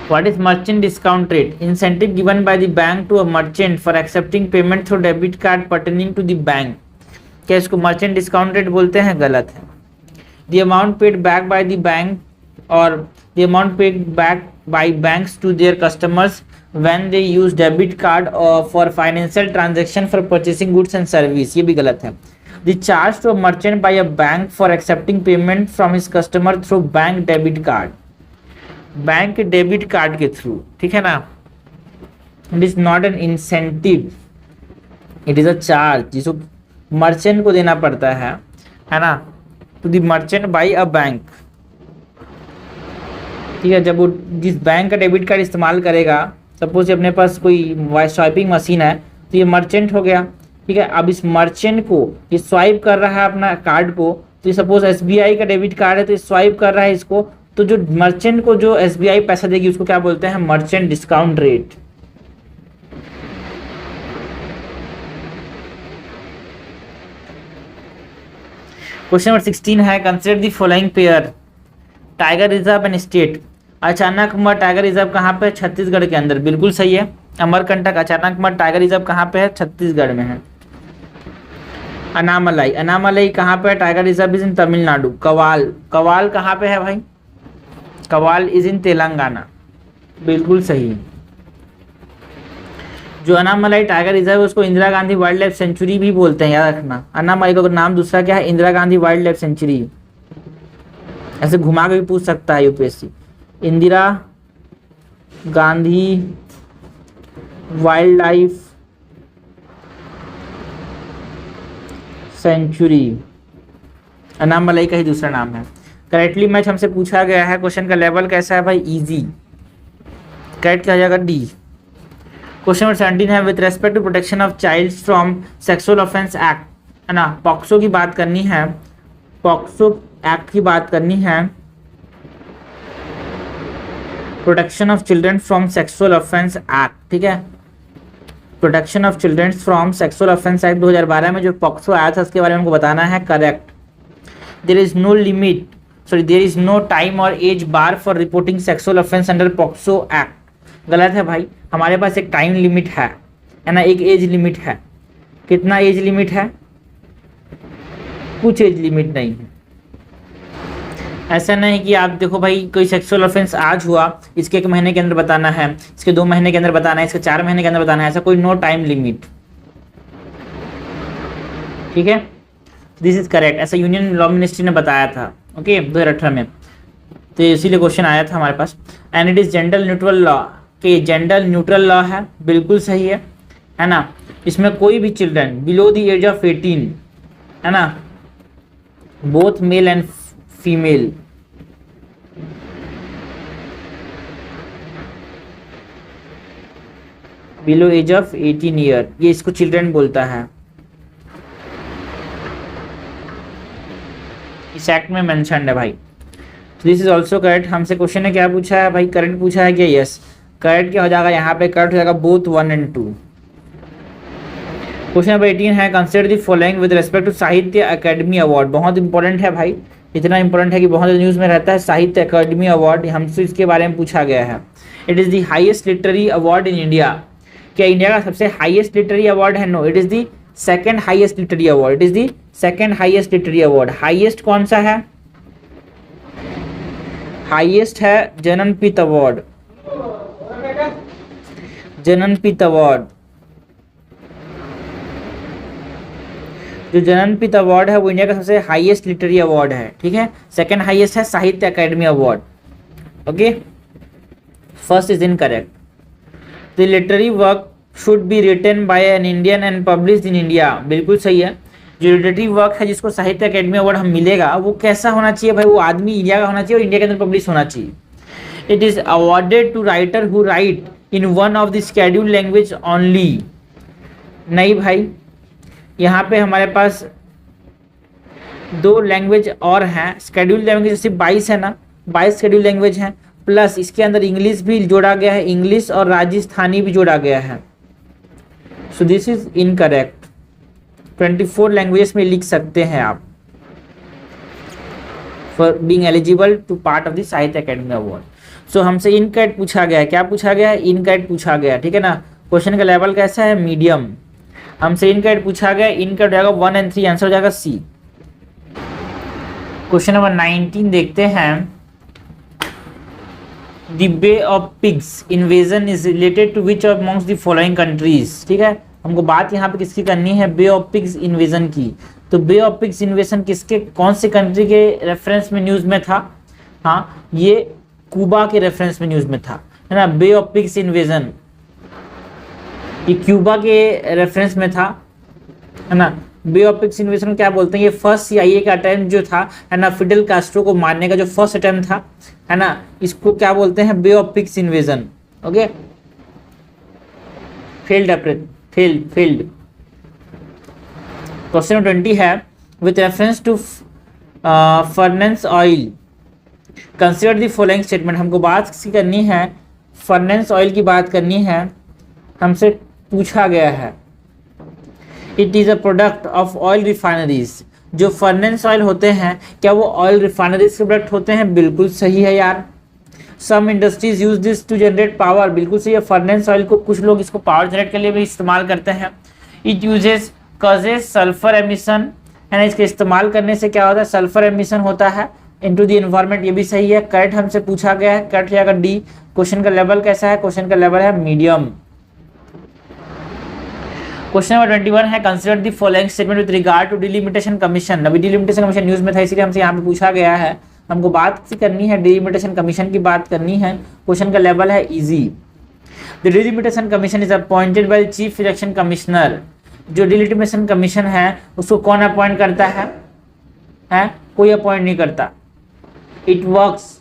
What is merchant discount rate? Incentive given by the bank to a merchant for accepting payment through debit card pertaining to the bank. क्या इसको merchant discount rate बोलते हैं? गलत है। The amount paid back by the bank or the amount paid back by banks to their customers when they use debit card for financial transaction for purchasing goods and service. ये भी गलत है। The charge to a merchant by a bank for accepting payment from his customer through bank debit card. Bank debit card के through, ठीक है ना। It is not an incentive, it is a charge जिसको merchant को देना पड़ता है ना, to the merchant by a bank, ठीक है। जब वो जिस बैंक का डेबिट कार्ड इस्तेमाल करेगा, सपोज अपने पास कोई स्वाइपिंग मशीन है, तो ये मर्चेंट हो गया, ठीक है। अब इस मर्चेंट को ये स्वाइप कर रहा है अपना कार्ड को, तो सपोज एसबीआई का डेबिट कार्ड है, तो स्वाइप कर रहा है इसको, तो जो मर्चेंट को जो एसबीआई पैसा देगी उसको क्या बोलते हैं? Merchant discount rate. Question number 16 है consider the following pair tiger reserve and state. Achanakmar tiger reserve कहाँ पे? छत्तीसगढ़ के अंदर, बिल्कुल सही है। अमरकंटक अचानकमर टाइगर रिजर्व कहाँ पे है? छत्तीसगढ़ में है। अनामलाई, अनामलाई कहाँ पे है? Tiger reserve is in Tamil Nadu. Kawal, Kawal कहाँ पे है भाई? कवाल इज इन तेलंगाना, बिल्कुल सही। जो अनामलाई टाइगर रिजर्व है उसको Indira Gandhi wild life century भी बोलते हैं, याद रखना। अनामलाई का नाम दूसरा क्या है? Indira Gandhi wild life sanctuary. ऐसे घुमा के भी पूछ सकता है UPSC. Indira Gandhi wild life sanctuary Anamalai का ही दूसरा नाम है। करेक्टली मैच हमसे पूछा गया है। क्वेश्चन का लेवल कैसा है भाई? इजी। करेक्ट क्या जाएगा? डी। क्वेश्चन नंबर 17 है with respect to protection of child from sexual offence act, है ना, पॉक्सो की बात करनी है, पॉक्सो एक्ट की बात करनी है। Protection of children from sexual offence act, ठीक है। Protection of children from sexual offence act 2012 में जो पॉक्सो आया था उसके बारे में हमको बताना है। Correct. There is no limit, sorry there is no time or age bar for reporting sexual offence under POCSO act. गलत है भाई, हमारे पास एक टाइम लिमिट है ना, एक एज लिमिट है। कितना एज लिमिट है? कुछ एज लिमिट नहीं है। ऐसा नहीं कि आप देखो भाई कोई सेक्सुअल ऑफेंस आज हुआ, इसके 1 महीने के अंदर बताना है, इसके 2 महीने के अंदर बताना है, इसके 4 महीने के अंदर बताना है, ऐसा कोई नो टाइम लिमिट, ठीक है। दिस इज करेक्ट, ऐसा यूनियन लॉ मिनिस्ट्री ने बताया था, ओके, 2018 में, तो इसीलिए क्वेश्चन आया था हमारे पास। And it is gender neutral law, कि जेंडर न्यूट्रल लॉ है, बिल्कुल सही है ना। इसमें कोई भी children below the age of 18, है ना, both male and female, below age of 18 year, ये इसको चिल्ड्रन बोलता है, इस एक्ट में मेंशन्ड है भाई। This is also correct. हमसे क्वेश्चन ने क्या पूछा है भाई? करंट पूछा है क्या? यस। करेक्ट क्या हो जाएगा यहाँ पे? करेक्ट हो जाएगा बोथ 1 and 2। क्वेश्चन नंबर 18 है consider the following with respect to Sahitya Akademi award. बहुत इंपॉर्टेंट है भाई, इतना इंपॉर्टेंट है कि बहुत न्यूज़ में रहता है। साहित्य अकेडमी अवार्ड, हमसे इसके बारे में पूछा गया है। It is the highest literary award in India. क्या इंडिया का सबसे हाईएस्ट लिटरेरी अवार्ड है? No, it is the second highest literary award. It is the second highest literary award. Highest कौन सा है? हाईएस्ट है जननपीठ अवार्ड, जननपीठ अवार्ड। जो Jnanpith award है वो इंडिया का सबसे हाईएस्ट लिटरेरी अवार्ड है, ठीक है। सेकंड हाईएस्ट है Sahitya Akademi award, okay. First is incorrect. The literary work should be written by an Indian and published in India, बिल्कुल सही है। जो लिटरेरी वर्क है जिसको साहित्य अकेडमी अवार्ड हम मिलेगा वो कैसा होना चाहिए भाई, वो आदमी इंडिया का होना चाहिए और इंडिया के अंदर पब्लिश होना चाहिए। It is awarded to writer who write in one of the scheduled language only. नहीं भाई, यहाँ पे हमारे पास 2 लैंग्वेज और हैं, शेड्यूल्ड लैंग्वेज सिर्फ 22 है ना, 22 शेड्यूल्ड लैंग्वेज हैं, प्लस इसके अंदर इंग्लिश भी जोड़ा गया है, इंग्लिश और राजस्थानी भी जोड़ा गया है। So this is incorrect. 24 languages में लिख सकते हैं आप for being eligible to part of the Sahitya Akademi award. So हमसे इनकरेक्ट पूछा गया है, क्या पूछा गया है, इनकरेक्ट पूछा गया है, ठीक है ना। क्वेश्चन का लेवल कैसा है, मीडियम। हमसे इनकरेक्ट पूछा गया, इनकरेक्ट जाएगा 1 और 3, आंसर हो जाएगा सी। क्वेश्चन नंबर 19 देखते हैं। The Bay of Pigs invasion is related to which of amongst the following countries, ठीक है। हमको बात यहाँ पे किसकी करनी है, बे ऑफ पिग्स इन्वेजन की। तो बे ऑफ पिग्स इन्वेजन किसके, कौन से कंट्री के रेफरेंस में न्यूज में था, हाँ ये क्यूबा के रेफरेंस में न्यूज में था, है ना। बे ऑफ पिग्स इन्वेजन ये क्यूबा के रेफरेंस में था, है ना। बे ऑफ पिग्स इन्वेजन क्या बोलते हैं, ये फर्स्ट CIA का अटेम्प्ट जो था, है ना, फिडेल कास्ट्रो को मारने का जो फर्स्ट अटेम्प्ट था, है ना, इसको क्या बोलते हैं, Bay of Pigs invasion, okay. Failed. Question 20 है, with reference to furnace oil consider the following statement. हमको बात करनी है, फर्नेंस ऑयल की बात करनी है, हमसे पूछा गया है। It is a product of oil refineries. जो फर्नेंस ऑयल होते हैं क्या वो ऑयल रिफाइनरीज के प्रोडक्ट होते हैं, बिल्कुल सही है यार। Some industries use this to generate power, बिल्कुल सही है। फर्नेंस ऑयल को कुछ लोग इसको पावर जनरेट के लिए भी इस्तेमाल करते हैं। It uses causes sulphur emission, है ना, इसके इस्तेमाल करने से क्या होता है, सल्फर एमिशन होता है इनटू द एनवायरनमेंट, ये भी सही है। करेक्ट हमसे पूछा गया है, करेक्ट जाएगा डी। क्वेश्चन का लेवल कैसा है, क्वेश्चन का लेवल है मीडियम। क्वेश्चन नंबर 21 है, consider the following statement with regard to delimitation commission. अभी डिलिमिटेशन कमीशन न्यूज में था इसलिए हमसे यहाँ पे पूछा गया है। हमको बात करनी है डिलिमिटेशन कमीशन की बात करनी है। क्वेश्चन का लेवल है easy. The delimitation commission is appointed by the chief election commissioner. जो डिलिमिटेशन कमीशन है उसको कौन अपॉइंट करता है? कोई अपॉइंट नहीं करता। It works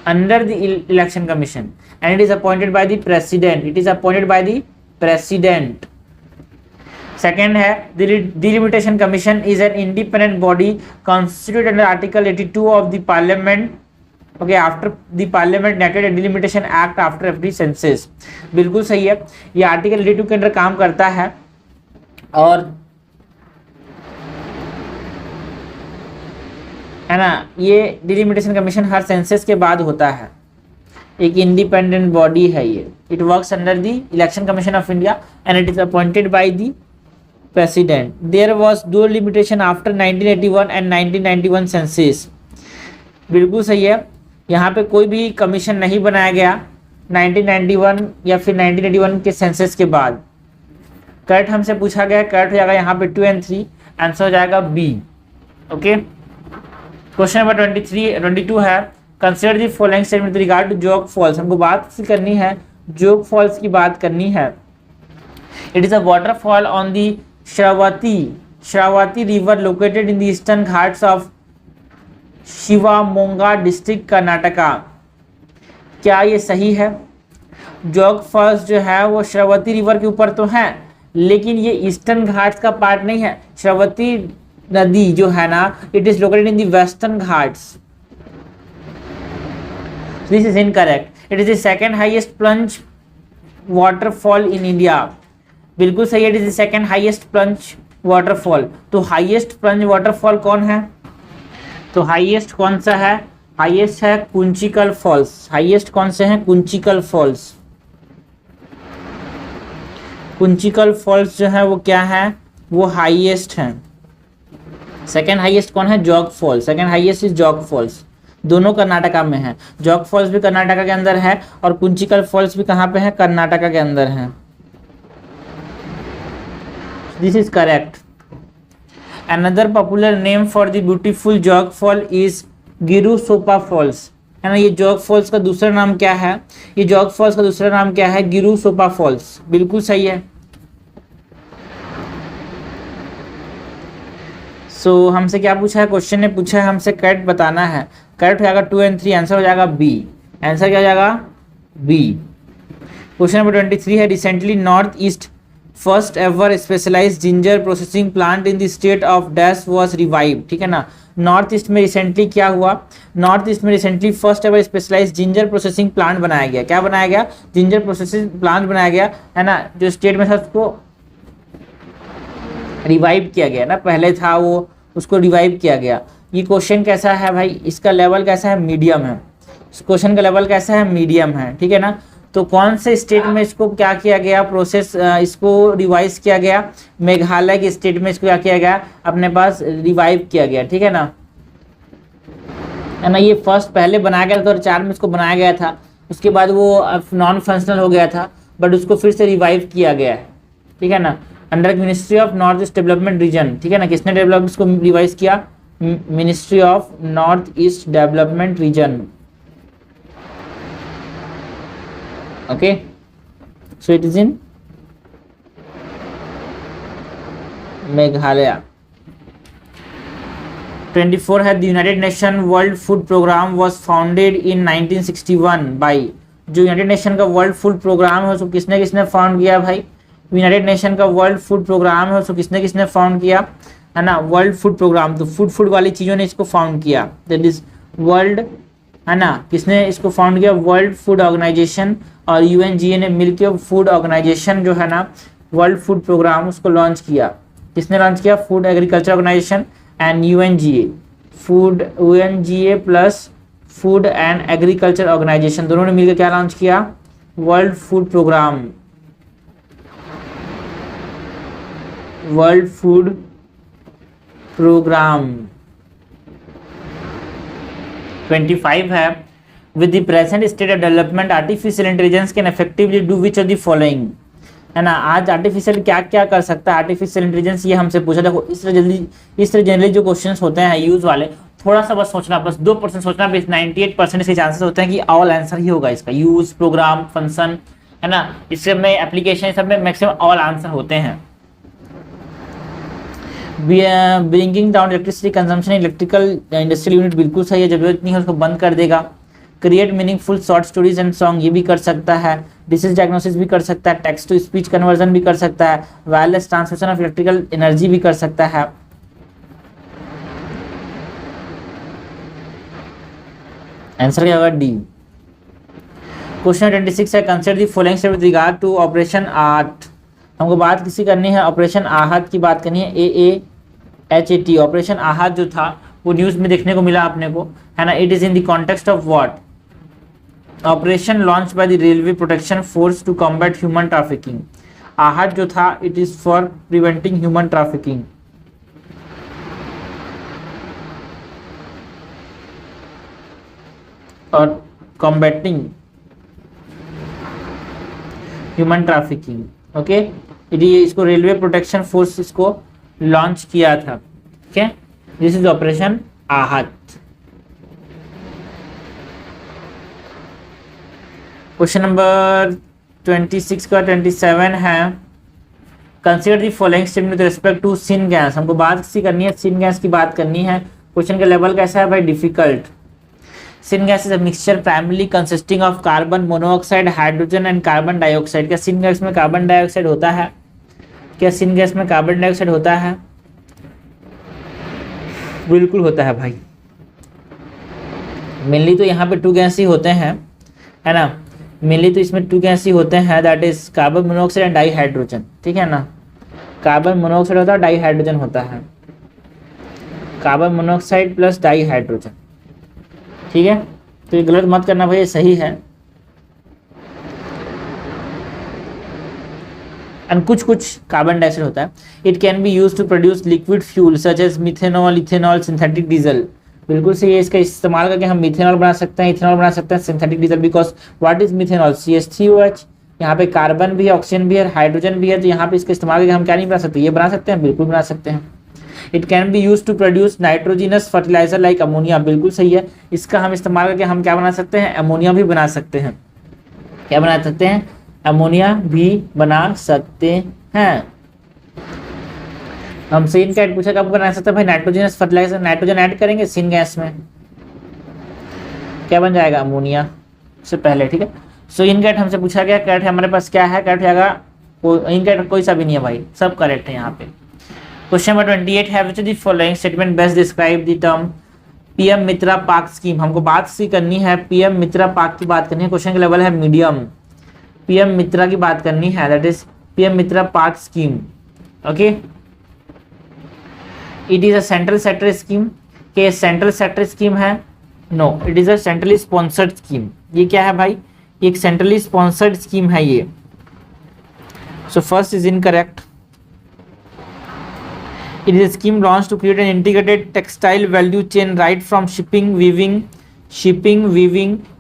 under the election commission and it is appointed by the president. It is appointed by the president. Second है, the delimitation commission is an independent body constituted under article 82 of the parliament. Okay, after the parliament enacted a delimitation act after every census. बिल्कुल सही है, ये article 82 के अंदर काम करता है और है ना, ये डिलिमिटेशन कमीशन हर सेंसस के बाद होता है। एक इंडिपेंडेंट बॉडी है ये। It works under the election commission of India and it is appointed by the president. There was no limitation after 1981 and 1991 census. बिल्कुल सही है, यहाँ पे कोई भी कमीशन नहीं बनाया गया 1991 या फिर 1981 के सेंसस के बाद। करेक्ट हमसे पूछा गया, करेक्ट हो जाएगा यहाँ पे 2 और 3, आंसर हो जाएगा बी। ओके, क्वेश्चन नंबर 22 है, consider the following statement with regard to Jog Falls. हमको बात करनी है, जोग फॉल्स की बात करनी है। It is a waterfall on the Shravati river located in the eastern Ghats of Shivamogga district Karnataka. क्या ये सही है? जोग फॉल्स जो है वो श्रावती रिवर के ऊपर तो है, लेकिन ये ईस्टर्न घाट्स का पार्ट नहीं है। श्रावती नदी जो है ना, it is located in the western Ghats. This is incorrect. It is the second highest plunge waterfall in India. बिल्कुल सही है, it is the second highest plunge waterfall. तो highest plunge waterfall कौन है? तो highest कौन सा है? highest है कुंचिकल फॉल्स। highest कौन से हैं? कुंचिकल फॉल्स। कुंचिकल फॉल्स जो है वो क्या है? वो highest है। सेकेंड हाईएस्ट कौन है? जोग फॉल्स। सेकेंड हाईएस्ट इज जोग फॉल्स। दोनों कर्नाटका में है। जोग फॉल्स भी कर्नाटका के अंदर है और कुंचिकल फॉल्स भी कहाँ पे है? कर्नाटका के अंदर है। This is correct. Another popular name for the beautiful Jog fall is Gerusoppa falls, है ना। ये जॉग फॉल्स का दूसरा नाम क्या है? ये जॉग फॉल्स का दूसरा नाम क्या है? गिरुसोपा फॉल्स, बिल्कुल सही है। सो हमसे क्या पूछा है? क्वेश्चन ने पूछा है हमसे करेक्ट बताना है। करेक्ट हो जाएगा 2 और 3, आंसर हो जाएगा बी। आंसर क्या हो जाएगा? बी। क्वेश्चन नंबर 23 है recently North East first ever specialised ginger processing plant in the state of dash was revive, ठीक है ना। नॉर्थ ईस्ट में रिसेंटली क्या हुआ? नॉर्थ ईस्ट में recently first ever specialised ginger processing plant बनाया गया। क्या बनाया गया? जिंजर प्रोसेसिंग प्लांट बनाया गया, है ना। जो स्टेट में था उसको रिवाइव किया गया ना, पहले था वो, उसको रिवाइव किया गया। ये क्वेश्चन कैसा है भाई? इसका लेवल कैसा है? मीडियम है। इस क्वेश्चन का लेवल कैसा है? मीडियम है, ठीक है ना। तो कौन से स्टेट में इसको क्या किया गया? प्रोसेस इसको रिवाइज किया गया? मेघालय के स्टेट में इसको क्या किया गया? अपने पास रिवाइव किया गया, ठीक है ना, है ना। ये फर्स्ट पहले बनाया गया था 2004 में इसको बनाया गया था, उसके बाद वो नॉन फंक्शनल हो गया था, बट उसको फिर से रिवाइव किया गया है, ठीक है ना, under ministry of North East development region, ठीक है ना। किसने डेवलप इसको रिवाइज किया? Ministry of North East development region. Okay, so it is in Meghalaya। 24 है the United Nation World Food Program was founded in 1961 by, जो United nation का world food programme है उसको किसने किसने फाउंड किया भाई? यूनाइटेड नेशन का वर्ल्ड फूड प्रोग्राम है उसको किसने किसने फाउंड किया, है ना। वर्ल्ड फूड प्रोग्राम, तो फूड वाली चीज़ों ने इसको फाउंड किया, दैट इज वर्ल्ड, है ना। किसने इसको फाउंड किया? वर्ल्ड फूड ऑर्गेनाइजेशन और यूएनजीए ने मिलकर फूड ऑर्गेनाइजेशन जो है ना, वर्ल्ड फूड प्रोग्राम उसको लॉन्च किया। किसने लॉन्च किया? Food agriculture organisation and UNGA, food UNGA plus food and agriculture organisation, दोनों ने मिलकर क्या लॉन्च किया? World food programme, world food programme. 25 है with the present state of development artificial intelligence can effectively do which of the following, है ना। आज artificial क्या क्या कर सकता है आर्टिफिशियल इंटेलिजेंस, ये हमसे पूछा। देखो इस तरह जनरली जो क्वेश्चंस होते हैं यूज वाले, थोड़ा सा बस सोचना, बस 2% सोचना, 98% इसके चांसेस होते हैं कि ऑल आंसर ही होगा इसका। यूज, प्रोग्राम, फंक्शन, है ना, इससे में एप्लीकेशन सब में मैक्सिमम ऑल आंसर होते हैं। Bringing down electricity consumption electrical industrial unit, बिल्कुल सही है। जरूरत नहीं है उसको बंद कर देगा। Create meaningful short stories and song, ये भी कर सकता है। डिसीज डायग्नोसिस भी कर सकता है। टेक्स्ट टू स्पीच कन्वर्जन भी कर सकता है। Wireless transmission of electrical energy भी कर सकता है। आंसर क्या होगा? डी। क्वेश्चन 26 है consider the following step with regard to operation AAHT. हमको बात किसी करनी है? ऑपरेशन आहत की बात करनी है। AAHAT ऑपरेशन आहत जो था वो न्यूज में देखने को मिला अपने को, है ना। It is in the context of what? Operation launch by the railway protection force to combat human trafficking. AAHT जो था it is for preventing human trafficking. और कॉम्बैटिंग ह्यूमन ट्रैफिकिंग, ओके। इसको रेलवे प्रोटेक्शन फोर्स इसको launch किया था, ठीक है। This is operation AAHT. Question number 26 का 27 है consider the following statement with respect to syngas. हमको बात किसी करनी है, सिन गैस की बात करनी है। क्वेश्चन का लेवल कैसा है भाई? Difficult. Syn gas is a mixture primarily consisting of carbon monoxide, hydrogen and carbon dioxide. क्या सिन गैस में कार्बन डाइऑक्साइड होता है? क्या सिन गैस में कार्बन डाइऑक्साइड होता है? बिल्कुल होता है भाई। मेनली तो यहाँ पे 2 गैस ही होते हैं, है ना। मेनली तो इसमें 2 गैस ही होते हैं, that is carbon monoxide and di hydrogen, ठीक है ना। कार्बन मोनोऑक्साइड होता है, डाई हाइड्रोजन होता है। Carbon monoxide plus di hydrogen, ठीक है। तो ये गलत मत करना भाई, ये सही है। एंड कुछ कार्बन डाइऑक्साइड होता है। It can be use to produce liquid fuel such as methanol, ethanol, synthetic diesel. बिल्कुल सही है। इसका इस्तेमाल करके हम मिथेनॉल बना सकते हैं, इथेनॉल बना सकते हैं, synthetic diesel. Because what is methanol? CH3OH, यहाँ पे कार्बन भी है, ऑक्सीजन भी है, हाइड्रोजन भी है, तो यहाँ पे इसका इस्तेमाल करके हम क्या नहीं बना सकते, ये बना सकते हैं, बिल्कुल बना सकते हैं। It can be use to produce nitrogenous fertiliser like ammonia, बिल्कुल सही है, इसका हम इस्तेमाल करके हम क्या बना सकते हैं, अमोनिया भी बना सकते हैं। क्या बना सकते हैं, अमोनिया भी बना सकते हैं। हमसे इनका पूछा कब बना सकते हैं भाई, नाइट्रोजनस फर्टिलाइजर, नाइट्रोजन ऐड करेंगे सिन गैस में, क्या बन जाएगा, अमोनिया से पहले, ठीक है। सो इनकैट हमसे पूछा गया, कैट हमारे पास क्या है, कैट जाएगा, इनकैट कोई सा भी नहीं है भाई, सब करेक्ट है यहाँ पे। क्वेश्चन नंबर 28 है, which of the following statement best describe the term PM MITRA park scheme. हमको बात सी करनी है, पीएम मित्रा पार्क की बात करनी है, क्वेश्चन का लेवल है मीडियम, पीएम मित्रा की बात करनी है, that is PM MITRA park scheme. Okay, it is a central sector scheme, के सेंट्रल सेक्टर स्कीम है, no it is a centrally sponsored scheme. ये क्या है भाई, एक सेंट्रली स्पॉन्सर्ड स्कीम है ये। So first is incorrect. It is a scheme launched to create an integrated textile value chain right from shipping, weaving,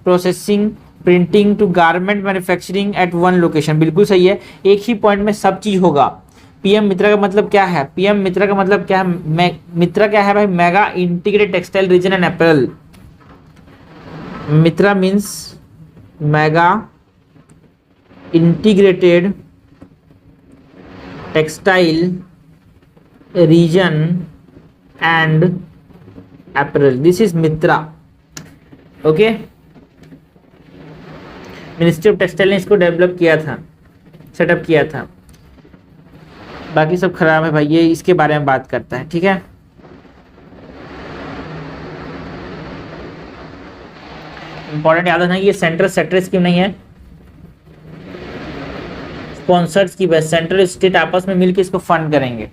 processing, printing to garment manufacturing at one location। बिल्कुल सही है, एक ही point में सब चीज होगा। पीएम मित्रा का मतलब क्या है, पीएम मित्रा का मतलब क्या है, मित्रा क्या है भाई, mega integrated textile reason and apparel. Mitra means mega integrated textile region and apparel, this is mitra। okay, ministry of textile ने इसको डेवलप किया था, सेटअप किया था, बाकी सब खराब है भाई, ये इसके बारे में बात करता है, ठीक है। इंपॉर्टेंट याद रखना, ये सेंट्रल सेक्टर स्कीम नहीं है, स्पॉन्सर्ड स्कीम है, सेंट्रल स्टेट आपस में मिलकर इसको फंड करेंगे।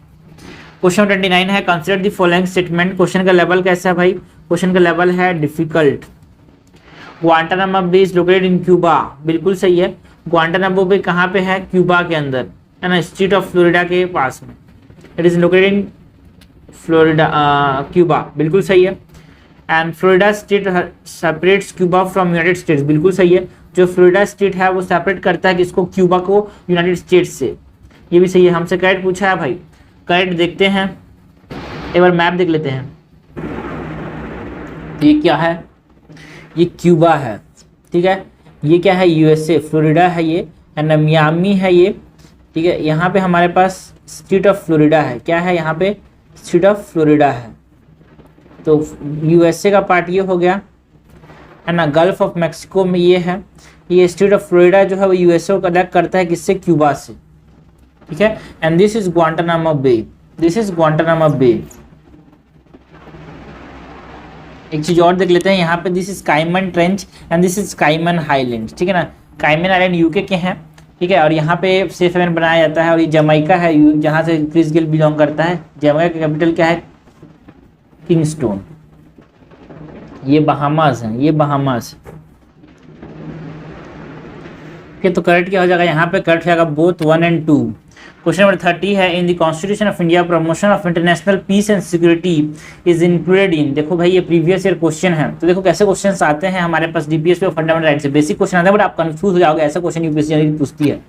क्वेश्चन 29 है, consider the following statement. Question का लेवल कैसा है भाई, क्वेश्चन का लेवल है difficult. Guantanamo Bay is located in Cuba, बिल्कुल सही है, ग्वांटानामो बे कहाँ पे है, क्यूबा के अंदर है ना, स्टेट ऑफ फ्लोरिडा के पास में, it is located in Florida, Cuba, बिल्कुल सही है। And Florida state separates Cuba from United states, बिल्कुल सही है, जो फ्लोरिडा स्टेट है वो सेपरेट करता है किसको, क्यूबा को यूनाइटेड स्टेट्स से, ये भी सही है। हमसे करेक्ट पूछा है भाई, करेक्ट देखते हैं, एक बार मैप देख लेते हैं। ये क्या है, ये क्यूबा है, ठीक है, ये क्या है, यूएसए, फ्लोरिडा है ये, एंड मियामी है ये, ठीक है। यहाँ पे हमारे पास स्टेट ऑफ फ्लोरिडा है, क्या है यहाँ पे, स्टेट ऑफ फ्लोरिडा है, तो यूएसए का पार्ट ये हो गया है ना। गल्फ ऑफ मैक्सिको में ये है, ये स्टेट ऑफ फ्लोरिडा जो है वो यूएसए को कनेक्ट करता है किससे, क्यूबा से, ठीक है। And this is Guantanamo Bay, this is Guantanamo Bay. एक चीज और देख लेते हैं यहाँ पे, this is Cayman trench and this is Cayman highland, ठीक है ना। काइमन आइलैंड यूके के हैं, ठीक है, और यहाँ पे सेफ हेवन बनाया जाता है, और ये जमाइका है जहाँ से क्रिस गेल बिलोंग करता है। जमाइका की कैपिटल क्या है, किंगस्टोन। ये बहामास है, ये बहामास, ठीक है। तो करेक्ट क्या हो जाएगा यहाँ पे, करेक्ट हो जाएगा बोथ 1 and 2। क्वेश्चन नंबर 30 है, in the constitution of India promotion of international peace and security is included in. देखो भाई ये प्रीवियस ईयर क्वेश्चन है, तो देखो कैसे क्वेश्चंस आते हैं हमारे पास डीपीएसपी और फंडामेंटल राइट से, बेसिक क्वेश्चन आते हैं, बट आप कंफ्यूज हो जाओगे, ऐसा क्वेश्चन यूपीएससी पूछती है,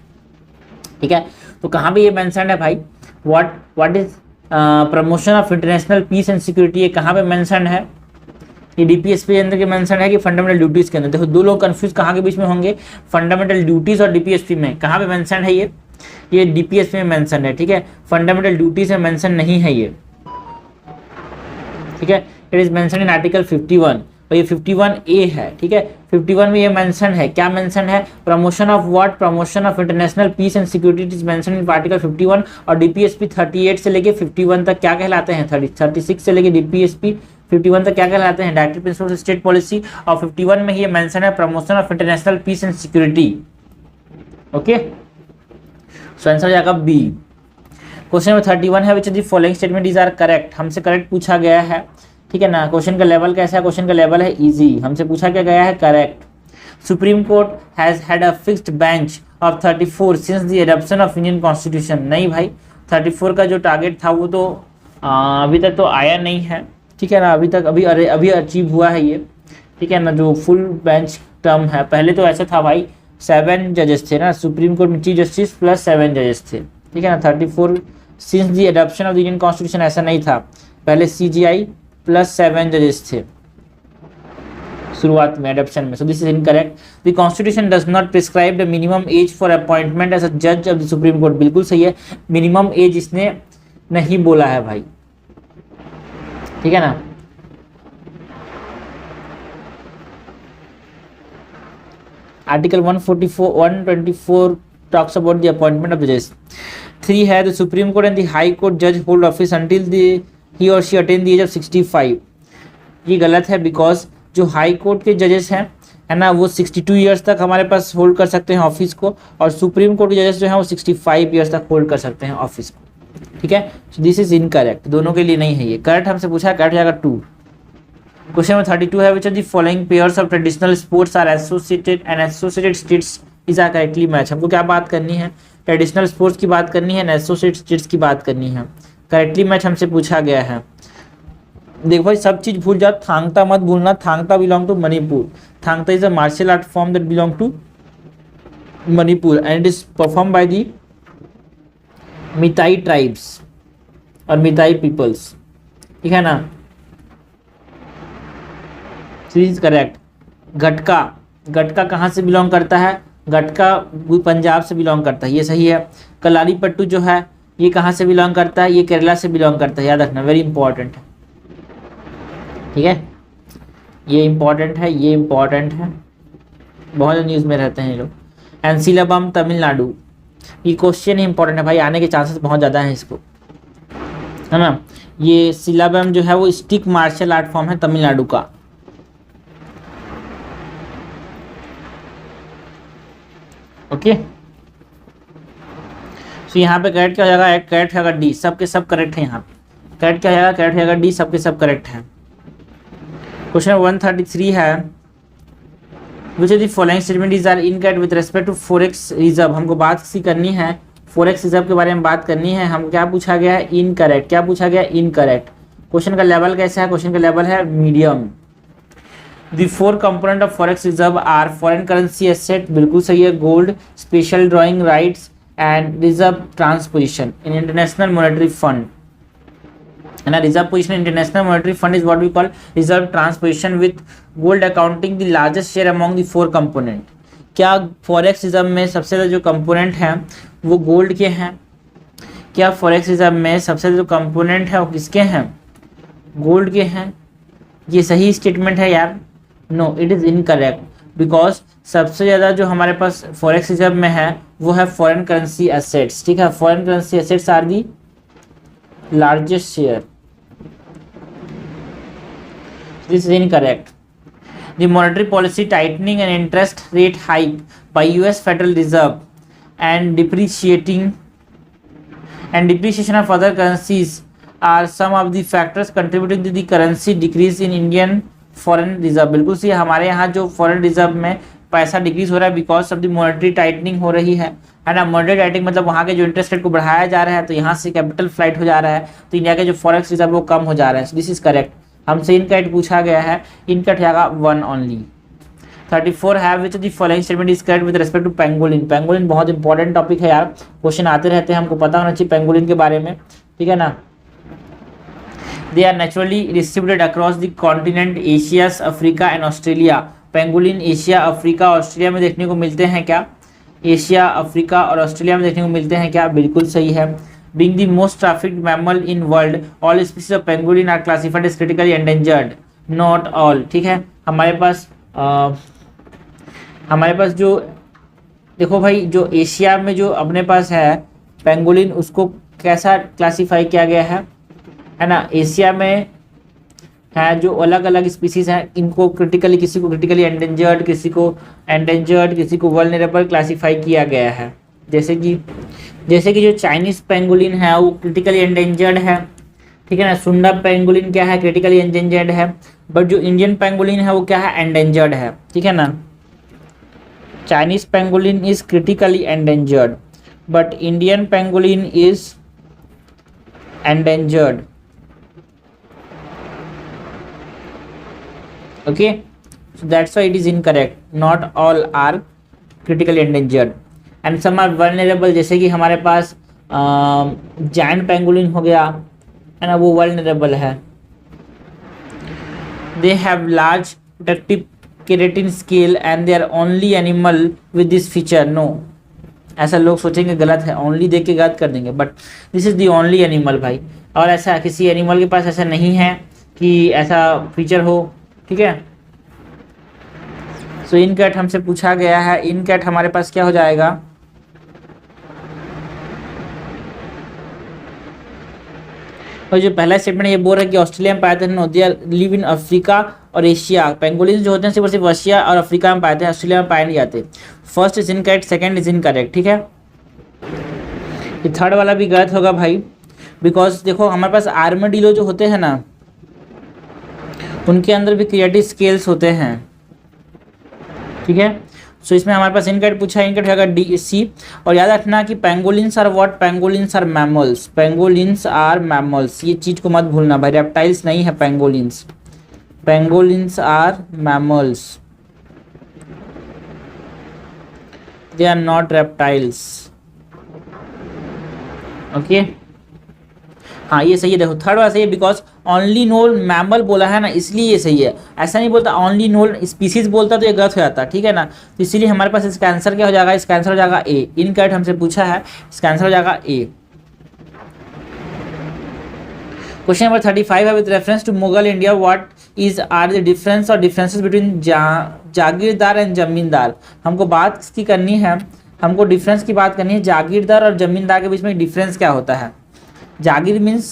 ठीक है। तो कहाँ पे ये मेंशन है भाई, what is promotion of international peace and security, ये कहाँ पे मेंशन है, ये डीपीएसपी के अंदर के मेंशन है कि फंडामेंटल ड्यूटीज के अंदर। देखो दो लोग कंफ्यूज कहाँ के बीच में होंगे, फंडामेंटल ड्यूटीज और डीपीएसपी में, कहाँ पे मेंशन है ये डीपीएसपी में मेंशन है, ठीक है, फंडामेंटल ड्यूटीज में मेंशन नहीं है ये, ठीक है। It is mention in article 51, और ये 51A है, ठीक है। 51 में ये मेंशन है, क्या मेंशन है, promotion of what, promotion of international peace and security is mention in article 51। और डीपीएसपी 38 से लेके 51 तक क्या कहलाते हैं, 36 से लेके डीपीएसपी 51 तक क्या कहलाते हैं, directive principles of state policy. और 51 में ये मेंशन है promotion of international peace and security, okay. So answer हो जाएगा बी। क्वेश्चन नंबर 31 है, which of the following statement is are correct. हमसे करेक्ट पूछा गया है, ठीक है ना। क्वेश्चन का लेवल कैसा है, क्वेश्चन का लेवल है इजी। हमसे पूछा क्या गया है, correct. Supreme court has had a fixed bench of 34 since the adoption of Indian constitution. नहीं भाई, 34 का जो टारगेट था वो तो अभी तक तो आया नहीं है, ठीक है ना। अभी तक अभी अचीव हुआ है ये, ठीक है ना, जो फुल बेंच टर्म है। पहले तो ऐसा था भाई, 7 जजेस थे ना, सुप्रीम कोर्ट में चीफ जस्टिस प्लस 7 जजेस थे, ठीक है ना। 34 since the adoption of the Indian constitution ऐसा नहीं था, पहले CGI प्लस 7 जजेस थे शुरुआत में एडॉप्शन में। So this is incorrect. The constitution does not prescribe the minimum age for appointment as a जज ऑफ द सुप्रीम कोर्ट। बिल्कुल सही है, मिनिमम एज इसने नहीं बोला है भाई, ठीक है ना। Article 124 talks about the appointment of जजेस। 3 है the supreme court and the high court जज होल्ड ऑफिस अंटिल ही और she attain the age of 65। ये गलत है, बिकॉज जो हाई कोर्ट के जजेस हैं है ना, वो 62 ईयर्स तक हमारे पास होल्ड कर सकते हैं ऑफिस को, और सुप्रीम कोर्ट के जजेस जो हैं वो 65 ईयर्स तक होल्ड कर सकते हैं ऑफिस को, ठीक है। सो दिस इज इनकरेक्ट, दोनों के लिए नहीं है ये। करेक्ट हमसे पूछा, करेक्ट जाएगा 2। क्वेश्चन नंबर 32 है which of the following pairs of traditional sports are associated and associated states is are correctly match. हमको क्या बात करनी है, ट्रेडिशनल स्पोर्ट्स की बात करनी है एंड एसोसिएटेड स्टेट्स की बात करनी है। करेक्टली मैच हमसे पूछा गया है। देखो भाई, सब चीज भूल जाओ, थांगता मत भूलना। Thangta belong to Manipur. Thangta is a martial art form that belong to Manipur and it is perform by the Meitei tribes और मिताई पीपल्स, ठीक है ना। Is correct. गटका, गटका कहाँ से बिलोंग करता है, गटका पंजाब से बिलोंग करता है, ये सही है। कलारी पट्टू जो है ये कहाँ से बिलोंग करता है, ये केरला से बिलोंग करता है, याद रखना, वेरी इंपॉर्टेंट है, ठीक है। ये इंपॉर्टेंट है, ये इंपॉर्टेंट है, बहुत न्यूज़ में रहते हैं ये लोग। एंड सिलाबम तमिलनाडु, ये क्वेश्चन ही इंपॉर्टेंट है भाई, आने के चांसेस बहुत ज़्यादा हैं इसको, है ना। ये सिलाबम जो है वो स्टिक मार्शल आर्ट फॉर्म है तमिलनाडु का। ओके, सो यहाँ पे करेक्ट क्या हो जाएगा, करेक्ट होगा डी, सबके सब करेक्ट है यहाँ पे। करेक्ट क्या हो जाएगा, करेक्ट हो जाएगा डी, सबके सब करेक्ट है। क्वेश्चन 133 है which of the following statement is are incorrect with respect to forex reserve. हमको बात सी करनी है, फॉरेक्स रिजर्व के बारे में बात करनी है। हम क्या पूछा गया है, इनकरेक्ट। क्या पूछा गया, इनकरेक्ट। क्वेश्चन का लेवल कैसा है, क्वेश्चन का लेवल है medium. The 4 component of forex reserve are foreign currency asset, बिल्कुल सही है, gold, special drawing rights and reserve transposition in international monetary fund, है ना। Reserve position international monetary fund is what we call reserve transposition with gold accounting the largest share among the 4 component. क्या forex reserve में सबसे ज़्यादा जो component हैं वो gold के हैं? क्या फॉरेक्स रिजर्व में सबसे जो कंपोनेंट है वो किसके हैं, गोल्ड के हैं? ये सही स्टेटमेंट है यार? No, it is incorrect, because सबसे ज़्यादा जो हमारे पास फॉरेक्स रिजर्व में है वो है फॉरेन करेंसी एसेट्स, ठीक है। Foreign currency assets are the largest share, this is incorrect. The monetary policy tightening and interest rate hike by US federal reserve and depreciation of other currencies are some of the factors contributing to the currency decrease in Indian foreign reserve। बिल्कुल सही, हमारे यहाँ जो foreign reserve में पैसा decrease हो रहा है because of the monetary tightening हो रही है ना। मॉनेटरी टाइटनिंग मतलब वहाँ के जो इंटरेस्ट रेट को बढ़ाया जा रहा है तो यहाँ से कैपिटल फ्लाइट हो जा रहा है, तो इंडिया के जो फॉरेक्स रिजर्व वो कम हो जा रहा है। This is correct. हमसे इनकरेक्ट पूछा गया है, इनकरेक्ट जाएगा 1 ओनली। 34 है which the following statement is correct with respect to pangolin. Pangolin बहुत इंपॉर्टेंट टॉपिक है यार, क्वेश्चन आते रहते हैं, हमको पता होना चाहिए पेंगोलिन के बारे में, ठीक है ना। They are naturally distributed across the continent Asia, Africa and Australia. Pangolin Asia, Africa, Australia में देखने को मिलते हैं क्या? एशिया, अफ्रीका और ऑस्ट्रेलिया में देखने को मिलते हैं क्या? बिल्कुल सही है। Being the most trafficked mammal in world, all species of pangolin are classified as critically endangered. Not all, ठीक है। हमारे पास जो देखो भाई, जो एशिया में जो अपने पास है पेंगोलिन, उसको कैसा क्लासीफाई किया गया है ना। एशिया में है जो अलग अलग स्पीसीज हैं, इनको क्रिटिकली, किसी को क्रिटिकली एंडेंजर्ड, किसी को वल्नरेबल क्लासीफाई किया गया है। जैसे कि जो चाइनीज पेंगोलिन है वो क्रिटिकली एंडेंजर्ड है, ठीक है ना। सुंडा पेंगोलिन क्या है, क्रिटिकली एंडेंजर्ड है, बट जो इंडियन पेंगोलिन है वो क्या है, एंडेंजर्ड है, ठीक है ना। Chinese pangolin is critically endangered but Indian pangolin is endangered, okay. So that's why it is incorrect, not all are critically endangered, and some are vulnerable, जैसे कि हमारे पास जायंट पेंगुलिन हो गया है ना, वो वल्नरेबल है। They have large protective keratin scale and they are only animal with this feature. No, ऐसा लोग सोचेंगे, गलत है, ओनली देख के गलत कर देंगे, but this is the only animal भाई। और ऐसा किसी एनिमल के पास ऐसा नहीं है कि ऐसा फीचर हो, ठीक है। सो इन कैट हमसे पूछा गया है, इन कैट हमारे पास क्या हो जाएगा, और जो पहला स्टेटमेंट ये बोल रहा है कि ऑस्ट्रेलिया में पाए थे, दे लिव इन अफ्रीका और एशिया। पेंगोलिन जो होते हैं सिर्फ एशिया और अफ्रीका में पाए थे, ऑस्ट्रेलिया में पाए नहीं जाते। First is incorrect, second is incorrect, ठीक है। ये थर्ड वाला भी गलत होगा भाई, बिकॉज देखो हमारे पास आर्madillo जो होते हैं ना, उनके अंदर भी क्रिएटिव स्केल्स होते हैं, ठीक है। सो इसमें हमारे पास इनकरेक्ट पूछा है, इनकरेक्ट होगा डी सी। और याद रखना कि pangolins are what, pangolins are mammals, pangolins are mammals, ये चीज को मत भूलना भाई, रेप्टाइल्स नहीं है pangolins, pangolins are mammals, they are not reptiles, okay. हाँ ये सही है, देखो थर्ड वाला सही है, बिकॉज ओनली नोन मैमल बोला है ना, इसलिए ये सही है। ऐसा नहीं बोलता ओनली नोन स्पीसीज बोलता तो ये गलत हो जाता, ठीक है ना। तो इसीलिए हमारे पास इसका आंसर क्या हो जाएगा, इसका आंसर हो जाएगा ए। इनकरेक्ट हमसे पूछा है, इसका आंसर हो जाएगा ए। क्वेश्चन नंबर 35 है, with reference to Mughal India what is are the difference और differences between jagirdar and zamindar. हमको बात इसकी करनी है, हमको डिफरेंस की बात करनी है, जागीरदार और जमींदार के बीच में डिफरेंस क्या होता है। जागीर मीन्स,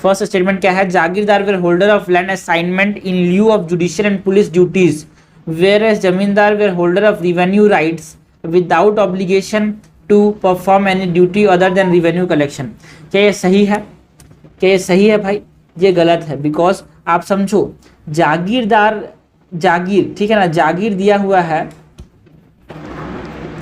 फर्स्ट स्टेटमेंट क्या है, jagirdar were holder of land assignment in lieu of judicial and police duties, whereas zamindar were holder of revenue rights without obligation to perform any duty other than revenue collection. क्या ये सही है, क्या ये सही है भाई, ये गलत है। बिकॉज आप समझो, जागीरदार, जागीर, ठीक है ना, जागीर दिया हुआ है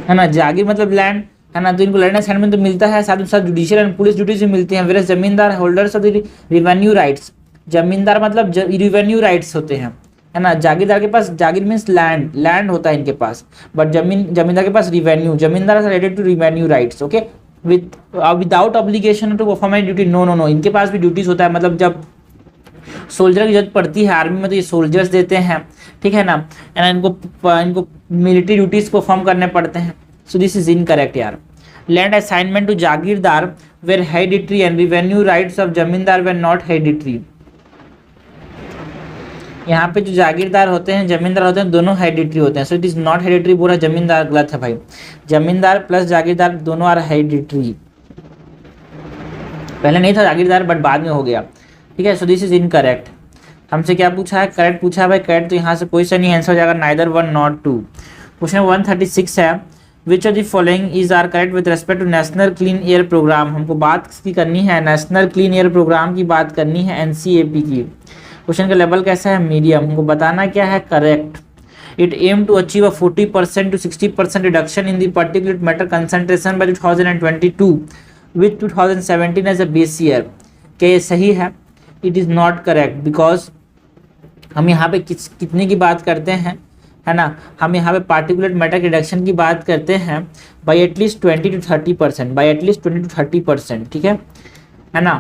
ना, जागीर मतलब लैंड है ना, तो इनको लैंड असाइनमेंट तो मिलता है, साथ ही साथ जुडिशियल एंड पुलिस ड्यूटीज भी मिलती हैं। वेयर जमींदार holders of the revenue rights, जमींदार मतलब रिवेन्यू राइट्स होते हैं, है ना। जागीरदार के पास, जागीर मीन्स लैंड, लैंड होता है इनके पास, बट जमींदार के पास revenue, zamindar related to revenue rights, okay. Without obligation to perform any duty, no no no, इनके पास भी ड्यूटीज होता है, मतलब जब सोल्जर की जरूरत पड़ती है आर्मी में तो ये सोल्जर्स देते हैं, ठीक है ना, एंड इनको मिलिट्री ड्यूटीज परफॉर्म करने पड़ते हैं। सो दिस इज इनकरेक्ट यार। Land assignment to jagirdar were hereditary and revenue rights of zamindar were not hereditary. यहाँ पे जो जागीरदार होते हैं, जमींदार होते हैं, दोनों हेरिडिटरी होते हैं। So it is not hereditary, बोला जमींदार, गलत है भाई। जमींदार प्लस जागीरदार दोनों आर हेरिडिटरी, पहले नहीं था जागीरदार बट बाद में हो गया, ठीक है। So this is incorrect. हमसे क्या पूछा है, करेक्ट पूछा है भाई, करेक्ट तो यहाँ से कोई सा नहीं, आंसर हो जाएगा नाइदर 1 नॉट 2। क्वेश्चन 136 है, which of the following is are correct with respect to national clean air programme. हमको बात किसकी करनी है, नेशनल क्लीन एयर प्रोग्राम की बात करनी है, NCAP की। क्वेश्चन का लेवल कैसा है, मीडियम। हमको बताना क्या है, correct. It aim to achieve a 40% to 60% reduction in the particulate matter concentration by 2022 with 2017 as a base year. क्या ये सही है, it is not correct, because हम यहाँ पे कितने की बात करते हैं, है ना, हम यहाँ पे पार्टिकुलेट मैटर रिडक्शन की बात करते हैं by at least 20 to 30%, by at least 20 to 30%, ठीक है ना,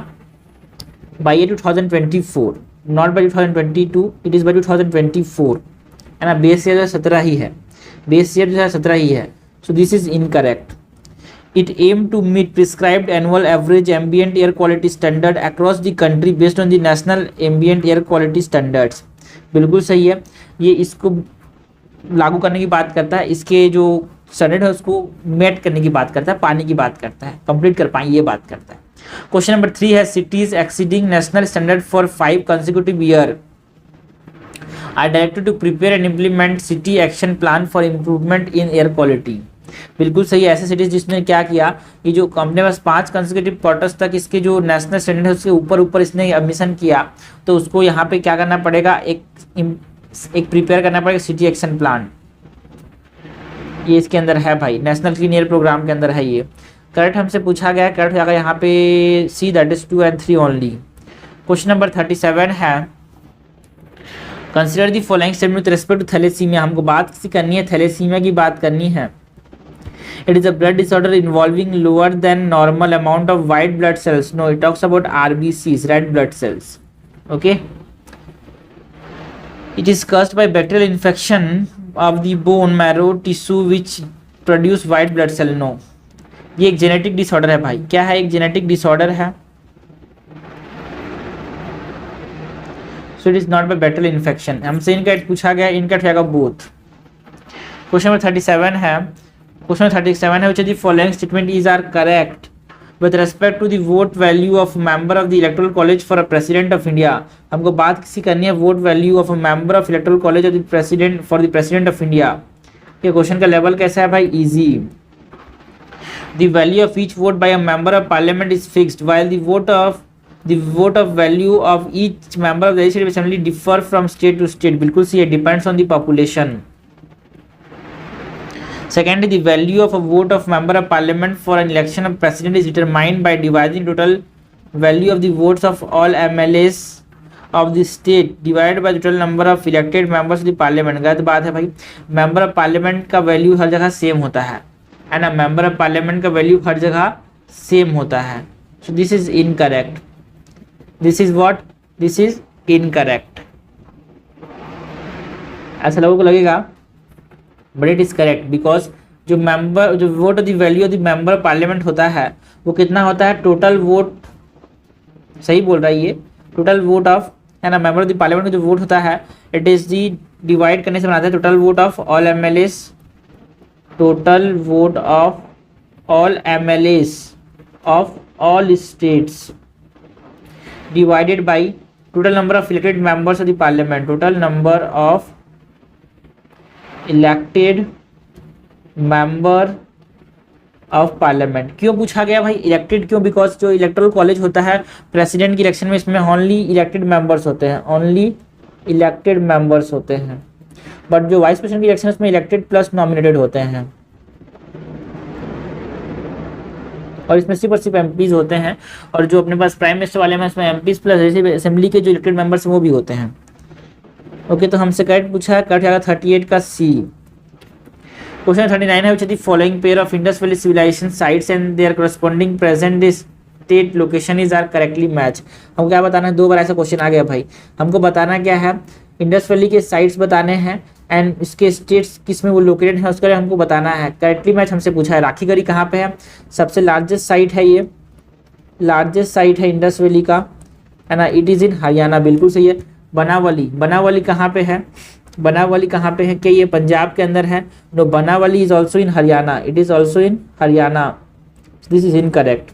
by 2024, not by 2022, it is by 2024, है ना। बेस ईयर जो 17 ही है, बेस ईयर जो है 17 ही है। So this is incorrect. It aimed to meet prescribed annual average ambient air quality standard across the country based on the national ambient air quality standards। बिल्कुल सही है, ये इसको लागू करने की बात करता है, इसके जो स्टैंडर्ड है उसको मेट करने की बात करता है, पानी की बात करता है, कंप्लीट कर पाए ये बात करता है। क्वेश्चन नंबर 3 है, cities exceeding national standard for 5 consecutive year are directed to prepare and implement city action plan for improvement in air quality। बिल्कुल सही है, ऐसे सिटीज जिसने क्या किया, ये जो कंपनी बस 5 कंसेक्यूटिव क्वार्टर्स तक इसके जो नेशनल स्टैंडर्ड है उसके ऊपर इसने एडमिशन किया, तो उसको यहाँ पे क्या करना पड़ेगा, एक प्रिपेयर करना पड़ेगा सिटी एक्शन प्लान। ये इसके अंदर है भाई, नेशनल क्लीन एयर प्रोग्राम के अंदर है ये। करेक्ट हमसे पूछा गया, करेक्ट हो जाएगा यहाँ पे C, that is 2 and 3 only. Question number 37 है, consider the following statement with respect to thalassemia, हमको बात किसी करनी है, थैलेसीमिया की बात करनी है। It is a blood disorder involving lower than normal amount of white blood cells, no it talks about RBCs, red blood cells, okay. It इज caused by bacterial infection of the bone marrow tissue which produce white blood cell, no, ये एक genetic disorder है भाई। क्या है? एक genetic disorder है। So it is not bye bacterial infection. हमसे इनका पूछा गया, इनका रहेगा बोथ। क्वेश्चन नंबर 37 है, क्वेश्चन नंबर 37 है, which of the following statement is are correct with respect to the vote value of member of the electoral college for a president of India. हमको बात किसी करनी है vote value of a member of electoral college of the president for the president of India. ये question का level कैसा है भाई? Easy. The value of each vote by a member of parliament is fixed while the vote of value of each member of the legislative assembly differ from state to state. बिल्कुल सही है, depends on the population. Secondly, the value of a vote of member of parliament for an election of president is determined by dividing total value of the votes of all MLAs of the state divided by the total number of elected members of the parliament। गलत बात है भाई, member of parliament का value हर जगह same होता है ना, member of parliament का वैल्यू हर जगह सेम होता है। So this is incorrect. This is what? This is incorrect। ऐसा लोगों को लगेगा, but it is correct because जो vote of the value of the member of parliament होता है वो कितना होता है? टोटल वोट, सही बोल रहा है ये, टोटल वोट ऑफ, है ना, मेंबर ऑफ द पार्लियामेंट का जो वोट होता है इट इज दी डिवाइड करने से बनाता है total vote of all MLAs, total vote of all MLAs of all states divided by total number of elected members of the parliament, total number of elected member of parliament. क्यों पूछा गया भाई elected क्यों? Because जो electoral college होता है president की election में, इसमें ओनली इलेक्टेड मेंबर्स होते हैं, ओनली इलेक्टेड मेंबर्स होते हैं। बट जो वाइस प्रेसिडेंट की इलेक्शन उसमें इलेक्टेड प्लस नॉमिनेटेड होते हैं, और इसमें सिर्फ और सिर्फ एमपीज होते हैं। और जो अपने पास प्राइम मिनिस्टर वाले में इसमें एमपीज प्लस असेंबली के जो इलेक्टेड मेंबर्स हैं वो भी होते हैं। ओके, तो हमसे करेक्ट पूछा है, करेक्ट आएगा 38 का सी। क्वेश्चन 39 है, which of the following pair of Indus valley civilisation sites and their corresponding present state location is are correctly match. हमको क्या बताना है? 2 बार ऐसा क्वेश्चन आ गया भाई। हमको बताना क्या है? इंडस वैली के साइट्स बताने हैं एंड इसके स्टेट्स किस में वो लोकेटेड है उसके लिए हमको बताना है। करेक्टली मैच हमसे पूछा है। राखी गढ़ी कहाँ पे है? सबसे लार्जेस्ट साइट है, ये लार्जेस्ट साइट है इंडस वैली का, है ना, इट इज़ इन हरियाणा, बिल्कुल सही है। बनावली कहाँ पे है? बनावली कहाँ पे है? क्या ये पंजाब के अंदर है? No, Banawali is also in Haryana, it is also in Haryana, this is incorrect.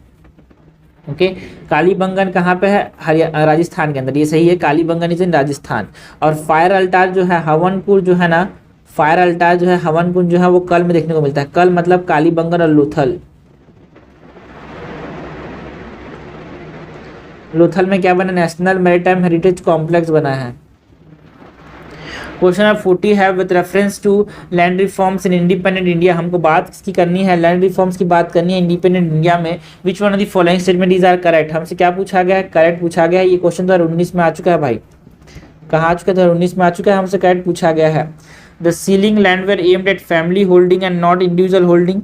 Okay, Kalibangan कहाँ पे है? राजस्थान के अंदर, ये सही है, कालीबंगन इज इन राजस्थान। और फायर अल्टार जो है हवनपुर जो है ना, फायर अल्टार जो है हवनपुर जो है वो कल में देखने को मिलता है। कल मतलब कालीबंगन और लोथल में क्या बना? नेशनल मैरीटाइम हेरिटेज कॉम्प्लेक्स बना है। क्वेश्चन नंबर 40 है, with reference to land reforms in independent India. हमको बात किसकी करनी है? लैंड रिफॉर्म्स की बात करनी है इंडिपेंडेंट इंडिया में। Which one of the following statement is are correct. हमसे क्या पूछा गया है? करेक्ट पूछा गया है। ये क्वेश्चन 2019 में आ चुका है भाई। कहाँ आ चुका है? 2019 में आ चुका है। हमसे करेक्ट पूछा गया है। The ceiling land were aimed at family holding and not individual holding.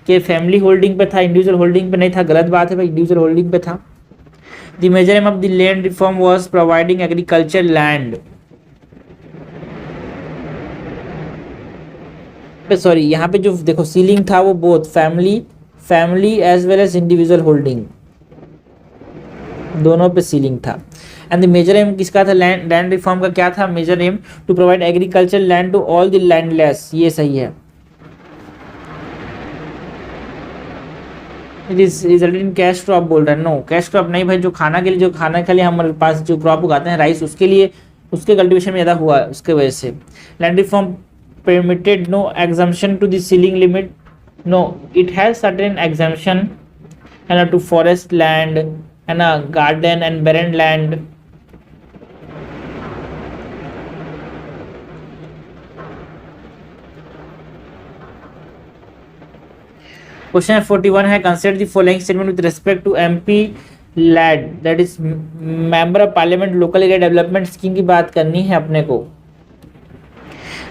के फैमिली होल्डिंग पे था, इंडिविजुअल होल्डिंग पे नहीं था। गलत बात है भाई, इंडिविजुअल होल्डिंग पे था। The major aim of the land reform was providing agriculture land. Sorry, यहाँ पे जो देखो सीलिंग था वो both family as well as individual holding, दोनों पे सीलिंग था। एंड द मेजर एम किसका था? लैंड रिफॉर्म का क्या था? Major aim to provide agriculture land to all the landless. ये सही है। It is resulted in cash crop बोल रहा है। नो, कैश क्रॉप नहीं भाई, जो खाना के लिए हमारे पास जो क्रॉप उगाते हैं राइस, उसके लिए उसके कल्टीवेशन में ज़्यादा हुआ है, उसके वजह से। Land reform permitted no exemption to the ceiling limit. No, it has certain exemption and to forest land and a garden and barren land. Question 41 है, consider the following statement with respect to MP LAD, that is member of parliament local area development scheme की बात करनी है अपने को।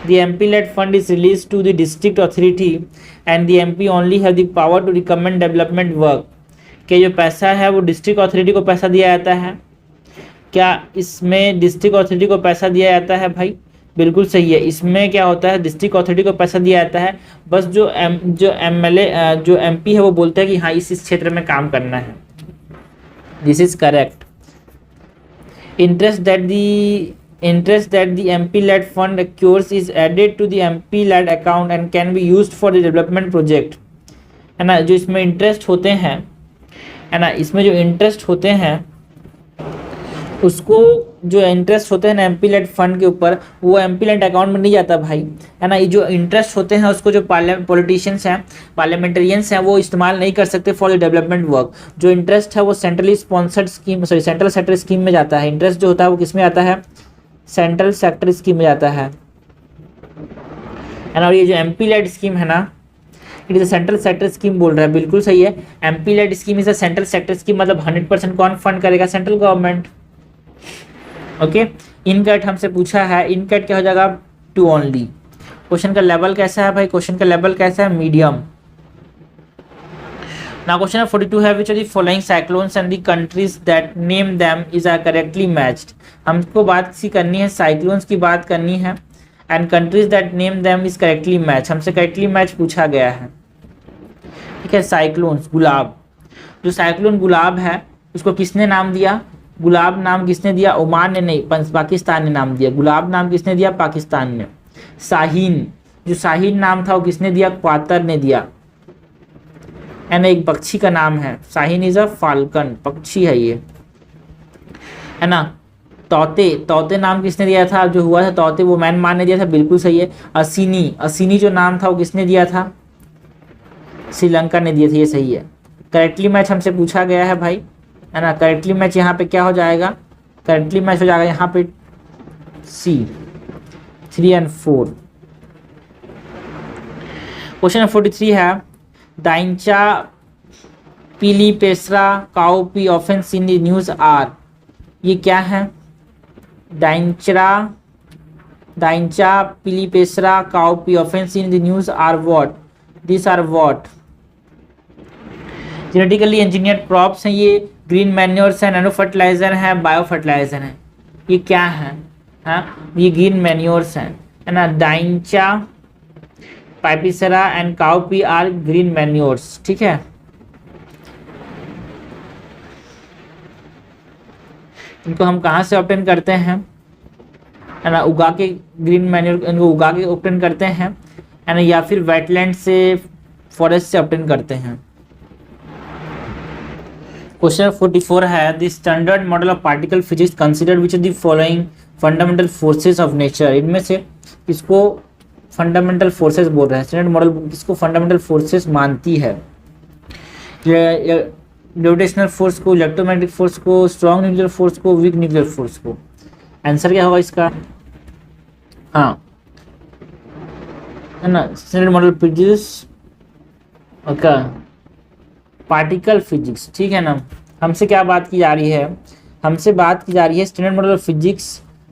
The MP-led fund is released to the district authority and the MP only have the power to recommend development work. कि जो पैसा है वो डिस्ट्रिक्ट अथॉरिटी को पैसा दिया जाता है। क्या इसमें डिस्ट्रिक्ट अथॉरिटी को पैसा दिया जाता है भाई? बिल्कुल सही है। इसमें क्या होता है, डिस्ट्रिक्ट अथॉरिटी को पैसा दिया जाता है, बस जो एमएलए जो एमपी है वो बोलता है कि हाँ इस क्षेत्र में काम करना है। This is correct. Interest that the MP-led fund accrues is added to the MP-led account and can be used for the development project, है ना। जो इसमें इंटरेस्ट होते हैं, है ना, इसमें जो इंटरेस्ट होते हैं उसको, जो इंटरेस्ट होते हैं ना MP-led फंड के ऊपर, वो MP-led अकाउंट में नहीं जाता भाई, है ना। ये जो इंटरेस्ट होते हैं उसको जो पॉलिटिशियंस हैं, पार्लियामेंटेरियंस हैं, वो इस्तेमाल नहीं कर सकते फॉर द डेवलपमेंट वर्क। जो इंटरेस्ट है वो centrally sponsored scheme, sorry central sector scheme में जाता है। इंटरेस्ट जो होता है वो किस में आता है? सेंट्रल सेक्टर स्कीम में जाता है ना। और ये जो MP-led स्कीम है ना, it is a central sector scheme बोल रहा है, बिल्कुल सही है। MP-led scheme is a central sector scheme, मतलब 100% कौन फंड करेगा? Central government. ओके, इनकट हमसे पूछा है, इनकट क्या हो जाएगा? Two only. क्वेश्चन का लेवल कैसा है भाई? क्वेश्चन का लेवल कैसा है? मीडियम। Now question number 42 है, which of the following cyclones and the countries that name them is are correctly matched। हमको बात सी करनी है, साइक्लोन्स की बात करनी है, and countries that name them is correctly matched। हमसे correctly match पूछा गया है, ठीक है। साइक्लोन्स, गुलाब, जो साइक्लोन गुलाब है उसको किसने नाम दिया? गुलाब नाम किसने दिया? ओमान ने नहीं, पाकिस्तान ने नाम दिया। गुलाब नाम किसने दिया? पाकिस्तान ने। शाहीन, जो शाहीन नाम था वो किसने दिया? क्वातर ने दिया, है ना। एक पक्षी का नाम है, शाहीन इज अ फाल्कन, पक्षी है ये, है ना। तोते, तोते नाम किसने दिया था? जो हुआ था तोते वो म्यांमार ने दिया था, बिल्कुल सही है। असीनी, असीनी जो नाम था वो किसने दिया था? श्रीलंका ने दिया था, ये सही है। करेक्टली मैच हमसे पूछा गया है भाई, है ना। करेक्टली मैच यहाँ पे क्या हो जाएगा? करेक्टली मैच हो जाएगा यहाँ पे C, 3 and 4। क्वेश्चन नंबर 43 है, Dhaincha Pilli Pesara cowpea offence in the news are. ये क्या है? Dhaincha Pilli Pesara cowpea offence in the news are what? This are what? Genetically engineered crops हैं ये, ग्रीन मैन्योर्स हैं, नैनो फर्टिलाइजर हैं, बायो फर्टिलाइजर हैं। ये क्या है? हाँ, ये ग्रीन मैन्योर्स हैं, है ना। Dhaincha Pillipesara and cowpea are green manures, ठीक है। इनको हम कहाँ से ऑब्टेन करते हैं, है ना? उगा के, ग्रीन मैन्योर इनको उगा के ऑब्टेन करते हैं, है ना, या फिर वेटलैंड से, फॉरेस्ट से ऑब्टेन करते हैं। क्वेश्चन 44 है, the standard model of particle physics consider which of the following fundamental forces of nature. इनमें से किसको फंडामेंटल फोर्सेस बोल रहे हैं? स्टैंडर्ड मॉडल किसको फंडामेंटल फोर्सेस मानती है? ग्रेविटेशनल फोर्स को, इलेक्ट्रोमैग्नेटिक फोर्स को, स्ट्रॉन्ग न्यूक्लियर फोर्स को, वीक न्यूक्लियर फोर्स को। आंसर क्या होगा इसका? हाँ, है ना, standard model physics, okay, particle physics, ठीक है ना। हमसे क्या बात की जा रही है? हमसे बात की जा रही है standard model of physics,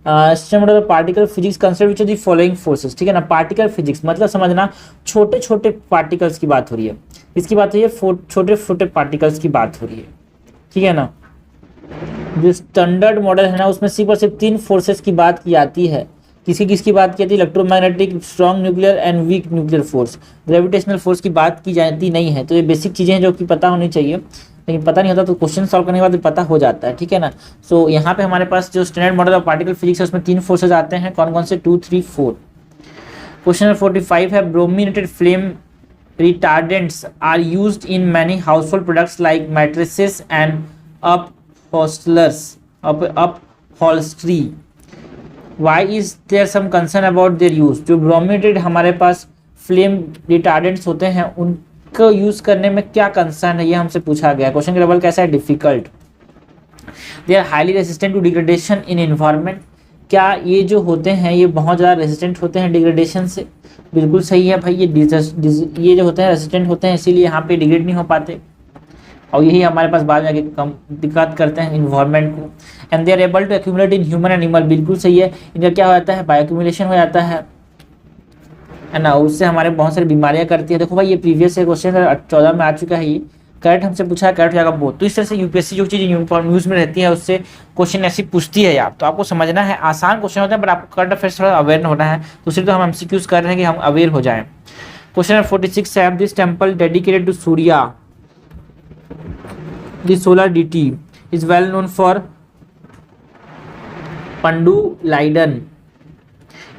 standard model of particle physics consider which of the following forces, ठीक है ना। पार्टिकल फिजिक्स मतलब समझना, छोटे छोटे पार्टिकल्स की बात हो रही है, इसकी बात हो रही है, छोटे छोटे पार्टिकल्स की बात हो रही है, ठीक है ना। जो स्टैंडर्ड मॉडल है ना उसमें सिर्फ और सिर्फ 3 फोर्सेस की बात की जाती है। किसकी बात की जाती है? Electromagnetic, strong nuclear and weak nuclear force. Gravitational force की बात की जाती नहीं है। तो ये बेसिक चीज़ें हैं जो कि पता होनी चाहिए, लेकिन पता नहीं होता तो क्वेश्चन सॉल्व करने के बाद पता हो जाता है, ठीक है ना। सो यहाँ पे हमारे पास जो standard model of particle physics है उसमें 3 फोर्सेज आते हैं, कौन कौन से? 2, 3, 4। क्वेश्चन नंबर 45 है, brominated flame retardants are used in many household products like mattresses and upholstery. Why is there some concern about their use? जो ब्रोमिनेटेड हमारे पास फ्लेम रिटार्डेंट्स होते हैं उनको यूज करने में क्या कंसर्न है, ये हमसे पूछा गया। क्वेश्चन का लेवल कैसा है? Difficult. They are highly resistant to degradation in environment. क्या ये जो होते हैं ये बहुत ज़्यादा रेसिस्टेंट होते हैं डिग्रेडेशन से? बिल्कुल सही है भाई, ये जो होते हैं रेसिस्टेंट होते हैं, इसीलिए यहाँ पे डिग्रेड नहीं हो पाते, और यही हमारे पास बाद में आगे कम दिक्कत करते हैं इन्वायरमेंट को। And they are able to accumulate in human animal, बिल्कुल सही है। इनका क्या हो जाता है? बायोक्यूमुलेशन हो जाता है, है ना, उससे हमारे बहुत सारी बीमारियां करती है। देखो भाई ये प्रीवियस क्वेश्चन 14 में आ चुका है, ये करेक्ट हमसे पूछा है, करेक्ट हो जाएगा बोथ। तो इस तरह से यूपीएससी जो चीज़ न्यूज़ में रहती है उससे क्वेश्चन ऐसी पूछती है यार, तो आपको समझना है। आसान क्वेश्चन होता है बट आपको करंट अफेयर्स थोड़ा अवेयर होना है, तो सिर्फ तो हम एमसीक्यूज कर रहे हैं कि हम अवेयर हो जाएं। क्वेश्चन नंबर 46 है, this temple dedicated to Surya the solar deity is well known for पंडू लाइडन।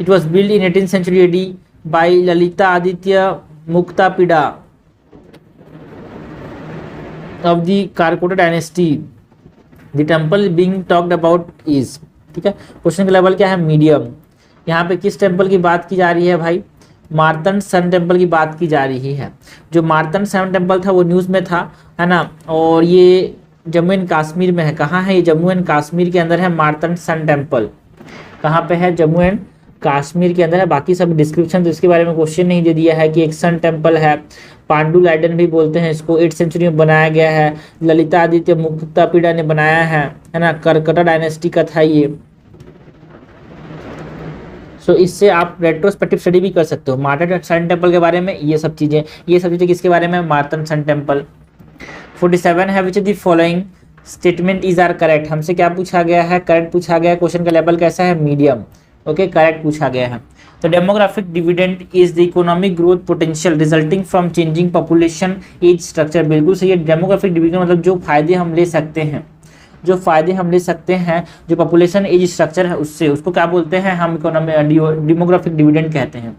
It was build in 18th century AD by Lalita Aditya Muktapida of the Karkota dynasty. The temple being talked about is, ठीक है। Question का level क्या है, medium. यहाँ पे किस टेम्पल की बात की जा रही है भाई, मार्तंड सन टेम्पल की बात की जा रही है। जो मार्तंड सन टेम्पल था वो न्यूज़ में था, है ना, और ये जम्मू एंड कश्मीर में है। कहाँ है ये, जम्मू एंड कश्मीर के अंदर है मार्तंड सन टेम्पल। कहाँ पे है, जम्मू एंड कश्मीर के अंदर है। बाकी सब डिस्क्रिप्शन तो इसके बारे में क्वेश्चन नहीं दे दिया है कि एक सन टेम्पल है, पांडु लाइडन भी बोलते हैं इसको, 8th century में बनाया गया है, ललिता आदित्य मुक्तापिड़ा ने बनाया है ना, करकटा डायनेस्टी का था ये। सो इससे आप रेट्रोस्पेक्टिव स्टडी भी कर सकते हो मार्तंड सन टेम्पल के बारे में। ये सब चीज़ें किसके बारे में, मार्तंड सन टेम्पल। 47 है, which of the following statement is are correct. हमसे क्या पूछा गया है, करेक्ट पूछा गया है। क्वेश्चन का लेवल कैसा है, मीडियम। ओके, करेक्ट पूछा गया है। तो demographic dividend is the economic growth potential resulting from changing population age structure. बिल्कुल सही है। डेमोग्राफिक डिविडेंड मतलब जो फायदे हम ले सकते हैं, जो पॉपुलेशन एज स्ट्रक्चर है उससे, उसको क्या बोलते हैं हम, डेमोग्राफिक डिविडेंड कहते हैं।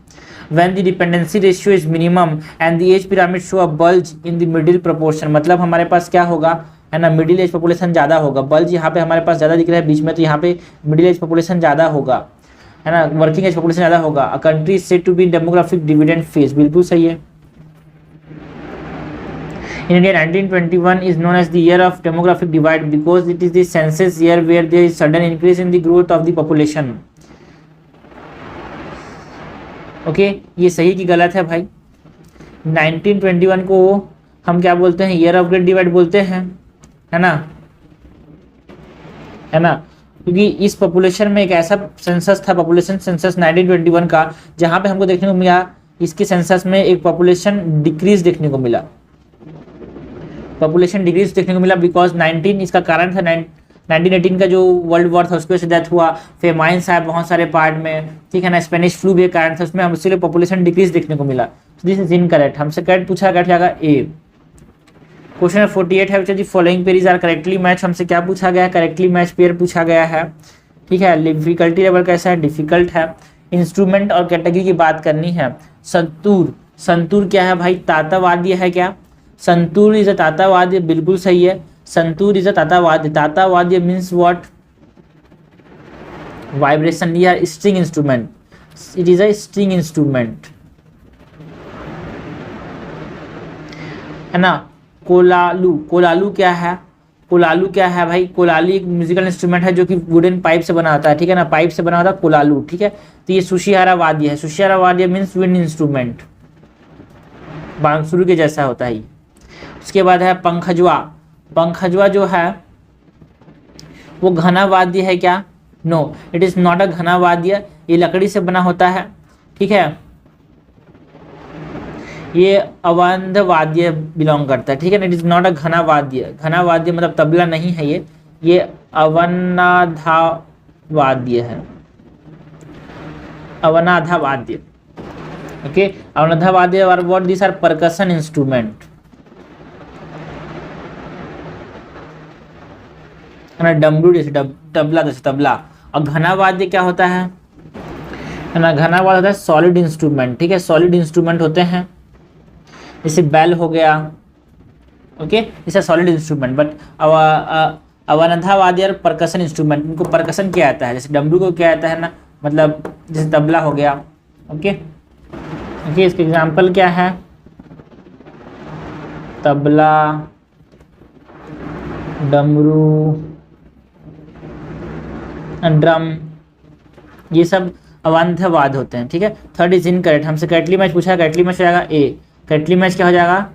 When the dependency ratio is minimum and the age pyramid show a bulge in the middle proportion, मतलब हमारे पास क्या होगा, है ना, मिडिल एज पॉपुलेशन ज़्यादा होगा। बल्ज यहाँ पे हमारे पास ज़्यादा दिख रहा है बीच में, तो यहाँ पे मिडिल एज पॉपुलेशन ज़्यादा होगा, है ना, वर्किंग एज पॉपुलेशन ज़्यादा होगा। A country is said to be demographic dividend phase. बिल्कुल सही है। In India, 1921 is known as the year of demographic divide because it is the census year where there is sudden increase in the growth of the population. Okay, ये सही कि गलत है भाई। 1921 को हम क्या बोलते हैं, ईयर ऑफ ग्रेट डिवाइड बोलते हैं, है ना, क्योंकि इस पॉपुलेशन में एक ऐसा सेंसस था, पॉपुलेशन सेंसस 1921 का, जहां पे हमको देखने को मिला इसके सेंसस में एक पॉपुलेशन डिक्रीज देखने को मिला, बिकॉज 19 इसका कारण था 1918 का जो वर्ल्ड वॉर था उसकी वजह से डेथ हुआ, फेमाइन्स आए बहुत सारे पार्ट में, ठीक है ना, स्पेनिश फ्लू भी कारण था उसमें, हम इसलिए पॉपुलेशन डिक्रीज देखने को मिला। This is incorrect. हमसे करेक्ट पूछा, करेक्ट जाएगा ए। क्वेश्चन नंबर 48 है, which of the following pairs are correctly match. हमसे क्या पूछा गया है, करेक्टली मैच पेयर पूछा गया है, ठीक है। डिफिकल्टी लेवल कैसा है, डिफिकल्ट है। इंस्ट्रूमेंट और कैटेगरी की बात करनी है। संतूर क्या है भाई, तातावाद्य है क्या, संतूर इज अ तातावाद्य, बिल्कुल सही है। Santoor is a tatavadya. Tatavadya means what, vibration या string instrument, it is a string instrument, है ना। कोलालू क्या है, भाई, कोलालू एक म्यूजिकल इंस्ट्रूमेंट है जो कि वुडन पाइप से बना होता है, ठीक है ना, पाइप से बना होता है कोलालू, ठीक है। तो ये सुशिहारा वाद्य है। सुशिहारा वाद्य मीन्स विंड इंस्ट्रूमेंट, बांसुरी के जैसा होता है। उसके बाद है पंखजवा जो है वो घना वाद्य है क्या, no, it is not a घना वाद्य, ये लकड़ी से बना होता है, ठीक है। ये अवंध वाद्य बिलोंग करता है, ठीक है ना, इट इज नॉट अ घना वाद्य। घना वाद्य मतलब तबला नहीं है ये अवनाधा वाद्य है, अवनाधा वाद्य, ओके। अवनाधा वाद्य और what this are percussion instrument, है ना, डमरू जैसे तबला। और घना वाद्य क्या होता है ना, घना वाद्य होता है सॉलिड इंस्ट्रूमेंट, ठीक है, सॉलिड इंस्ट्रूमेंट होते हैं, जैसे बेल हो गया, ओके, इसे सॉलिड इंस्ट्रूमेंट। बट अवनाधा वाद्य और परकशन इंस्ट्रूमेंट, इनको परकशन किया जाता है, जैसे डमरू को किया जाता है ना, मतलब जैसे तबला हो गया, ओके। इसके एग्जाम्पल क्या है, तबला, डमरू, ड्रम, ये सब अवंधवाद होते हैं, ठीक है। Third is incorrect. हमसे करेक्टली मैच पूछा, करेक्टली मैच हो जाएगा ए। करेक्टली मैच क्या हो जाएगा,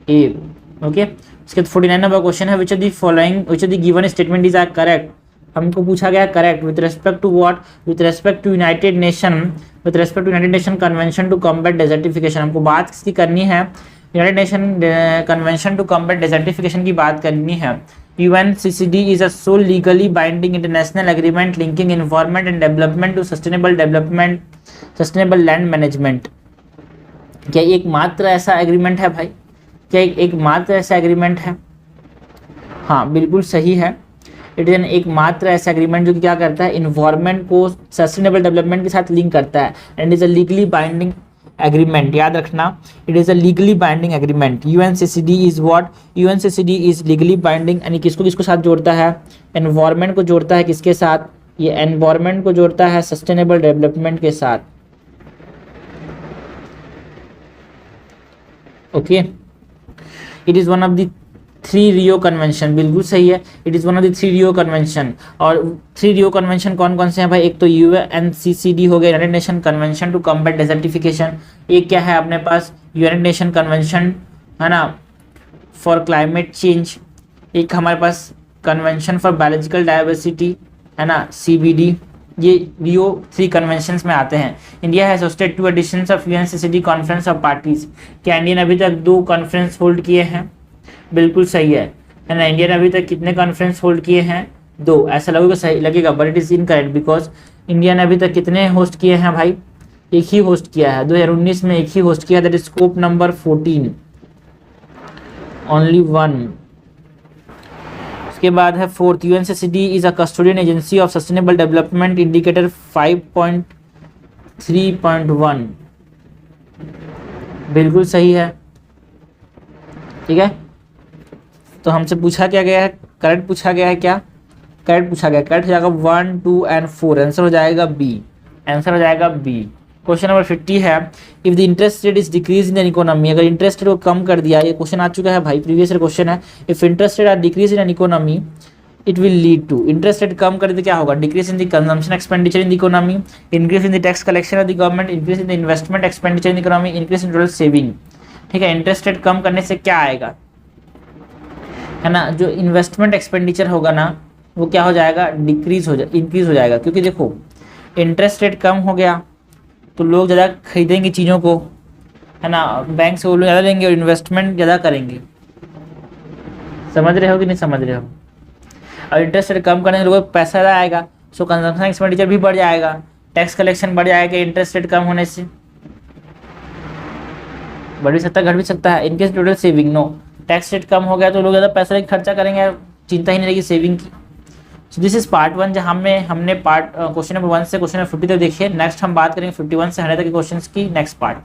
ए, ओके। उसके 49 नंबर क्वेश्चन है, which of the given statement is are correct. हमको पूछा गया correct with respect to what, with respect to united nation with respect to united nation convention to combat desertification. हमको बात किसकी करनी है, united nation convention to combat desertification की बात करनी है। UNCCD is a sole legally binding international agreement linking environment and development to sustainable land management। क्या एकमात्र ऐसा एग्रीमेंट है भाई, क्या एकमात्र ऐसा एग्रीमेंट है? हाँ बिल्कुल सही है, इट इज एन एकमात्र ऐसा एग्रीमेंट जो कि क्या करता है, इन्वायरमेंट को सस्टेनेबल डेवलपमेंट के साथ लिंक करता है and is a legally binding agreement. याद रखना, it is a legally binding agreement. UNCCD is what, UNCCD is legally binding, यानी किसको किसको साथ जोड़ता है, एनवायरमेंट को जोड़ता है, किसके साथ, ये एनवायरमेंट को जोड़ता है सस्टेनेबल डेवलपमेंट के साथ। Okay, it is one of the 3 Rio convention, बिल्कुल सही है, it is one of the 3 Rio convention. और 3 रियो कन्वेंशन कौन कौन से हैं भाई, एक तो UNCCD हो गया, united nation convention to combat desertification, एक क्या है अपने पास, यूनाइटेड नेशन कन्वेंशन है ना फॉर क्लाइमेट चेंज, एक हमारे पास कन्वेंशन फॉर बायोलॉजिकल डाइवर्सिटी है ना CBD, ये रियो 3 कन्वेंशंस में आते हैं। India has hosted 2 editions of UNCCD conference of parties. क्या इंडिया ने अभी तक 2 कॉन्फ्रेंस होल्ड किए हैं? बिल्कुल सही है ना, इंडिया ने अभी तक कितने कॉन्फ्रेंस होल्ड किए हैं? 2। ऐसा लगेगा सही लगेगा but it is incorrect because India ने अभी तक कितने होस्ट किए हैं भाई, एक ही होस्ट किया है, 2019 में एक ही होस्ट किया, that is scope number 14, only 1। उसके बाद है 4th, UNCCD is a custodian agency of sustainable development indicator 5.3.1, बिल्कुल सही है, ठीक है। तो हमसे पूछा क्या गया है, करेक्ट पूछा गया है, क्या करेक्ट पूछा गया, करेक्ट हो जाएगा 1, 2 एंड 4, आंसर हो जाएगा बी, आंसर हो जाएगा बी। क्वेश्चन नंबर 50 है, if the interest rate is decrease in an economy, अगर इंटरेस्ट रेट को कम कर दिया, ये क्वेश्चन आ चुका है भाई, प्रीवियस ईयर क्वेश्चन है, if interest rate are decrease in an economy it will lead to, interest rate कम कर दे क्या होगा, decrease in the consumption expenditure in the economy, increase in the tax collection of the government, increase in the investment expenditure in the economy, increase in total saving. ठीक है, interest rate कम करने से क्या आएगा, है ना, जो इन्वेस्टमेंट एक्सपेंडिचर होगा ना वो क्या हो जाएगा, इंक्रीज हो जाएगा, क्योंकि देखो इंटरेस्ट रेट कम हो गया तो लोग ज़्यादा खरीदेंगे चीज़ों को, है ना, बैंक से वो लोग ज़्यादा लेंगे और इन्वेस्टमेंट ज़्यादा करेंगे। समझ रहे हो कि नहीं समझ रहे हो? और इंटरेस्ट रेट कम करने से लोगों को पैसा ज़्यादा आएगा, सो कंजम्पशन एक्सपेंडिचर भी बढ़ जाएगा, टैक्स कलेक्शन बढ़ जाएगा, इंटरेस्ट रेट कम होने से बढ़ भी सकता है, घट भी सकता है। In case total saving no, tax rate कम हो गया तो लोग ज़्यादा पैसा खर्चा करेंगे, चिंता ही नहीं रहेगी सेविंग की। सो दिस इज पार्ट 1 जहाँ हमने पार्ट क्वेश्चन नंबर 1 से क्वेश्चन नंबर 50 तक देखिए। नेक्स्ट हम बात करेंगे 51 से 100 तक के क्वेश्चंस की नेक्स्ट पार्ट।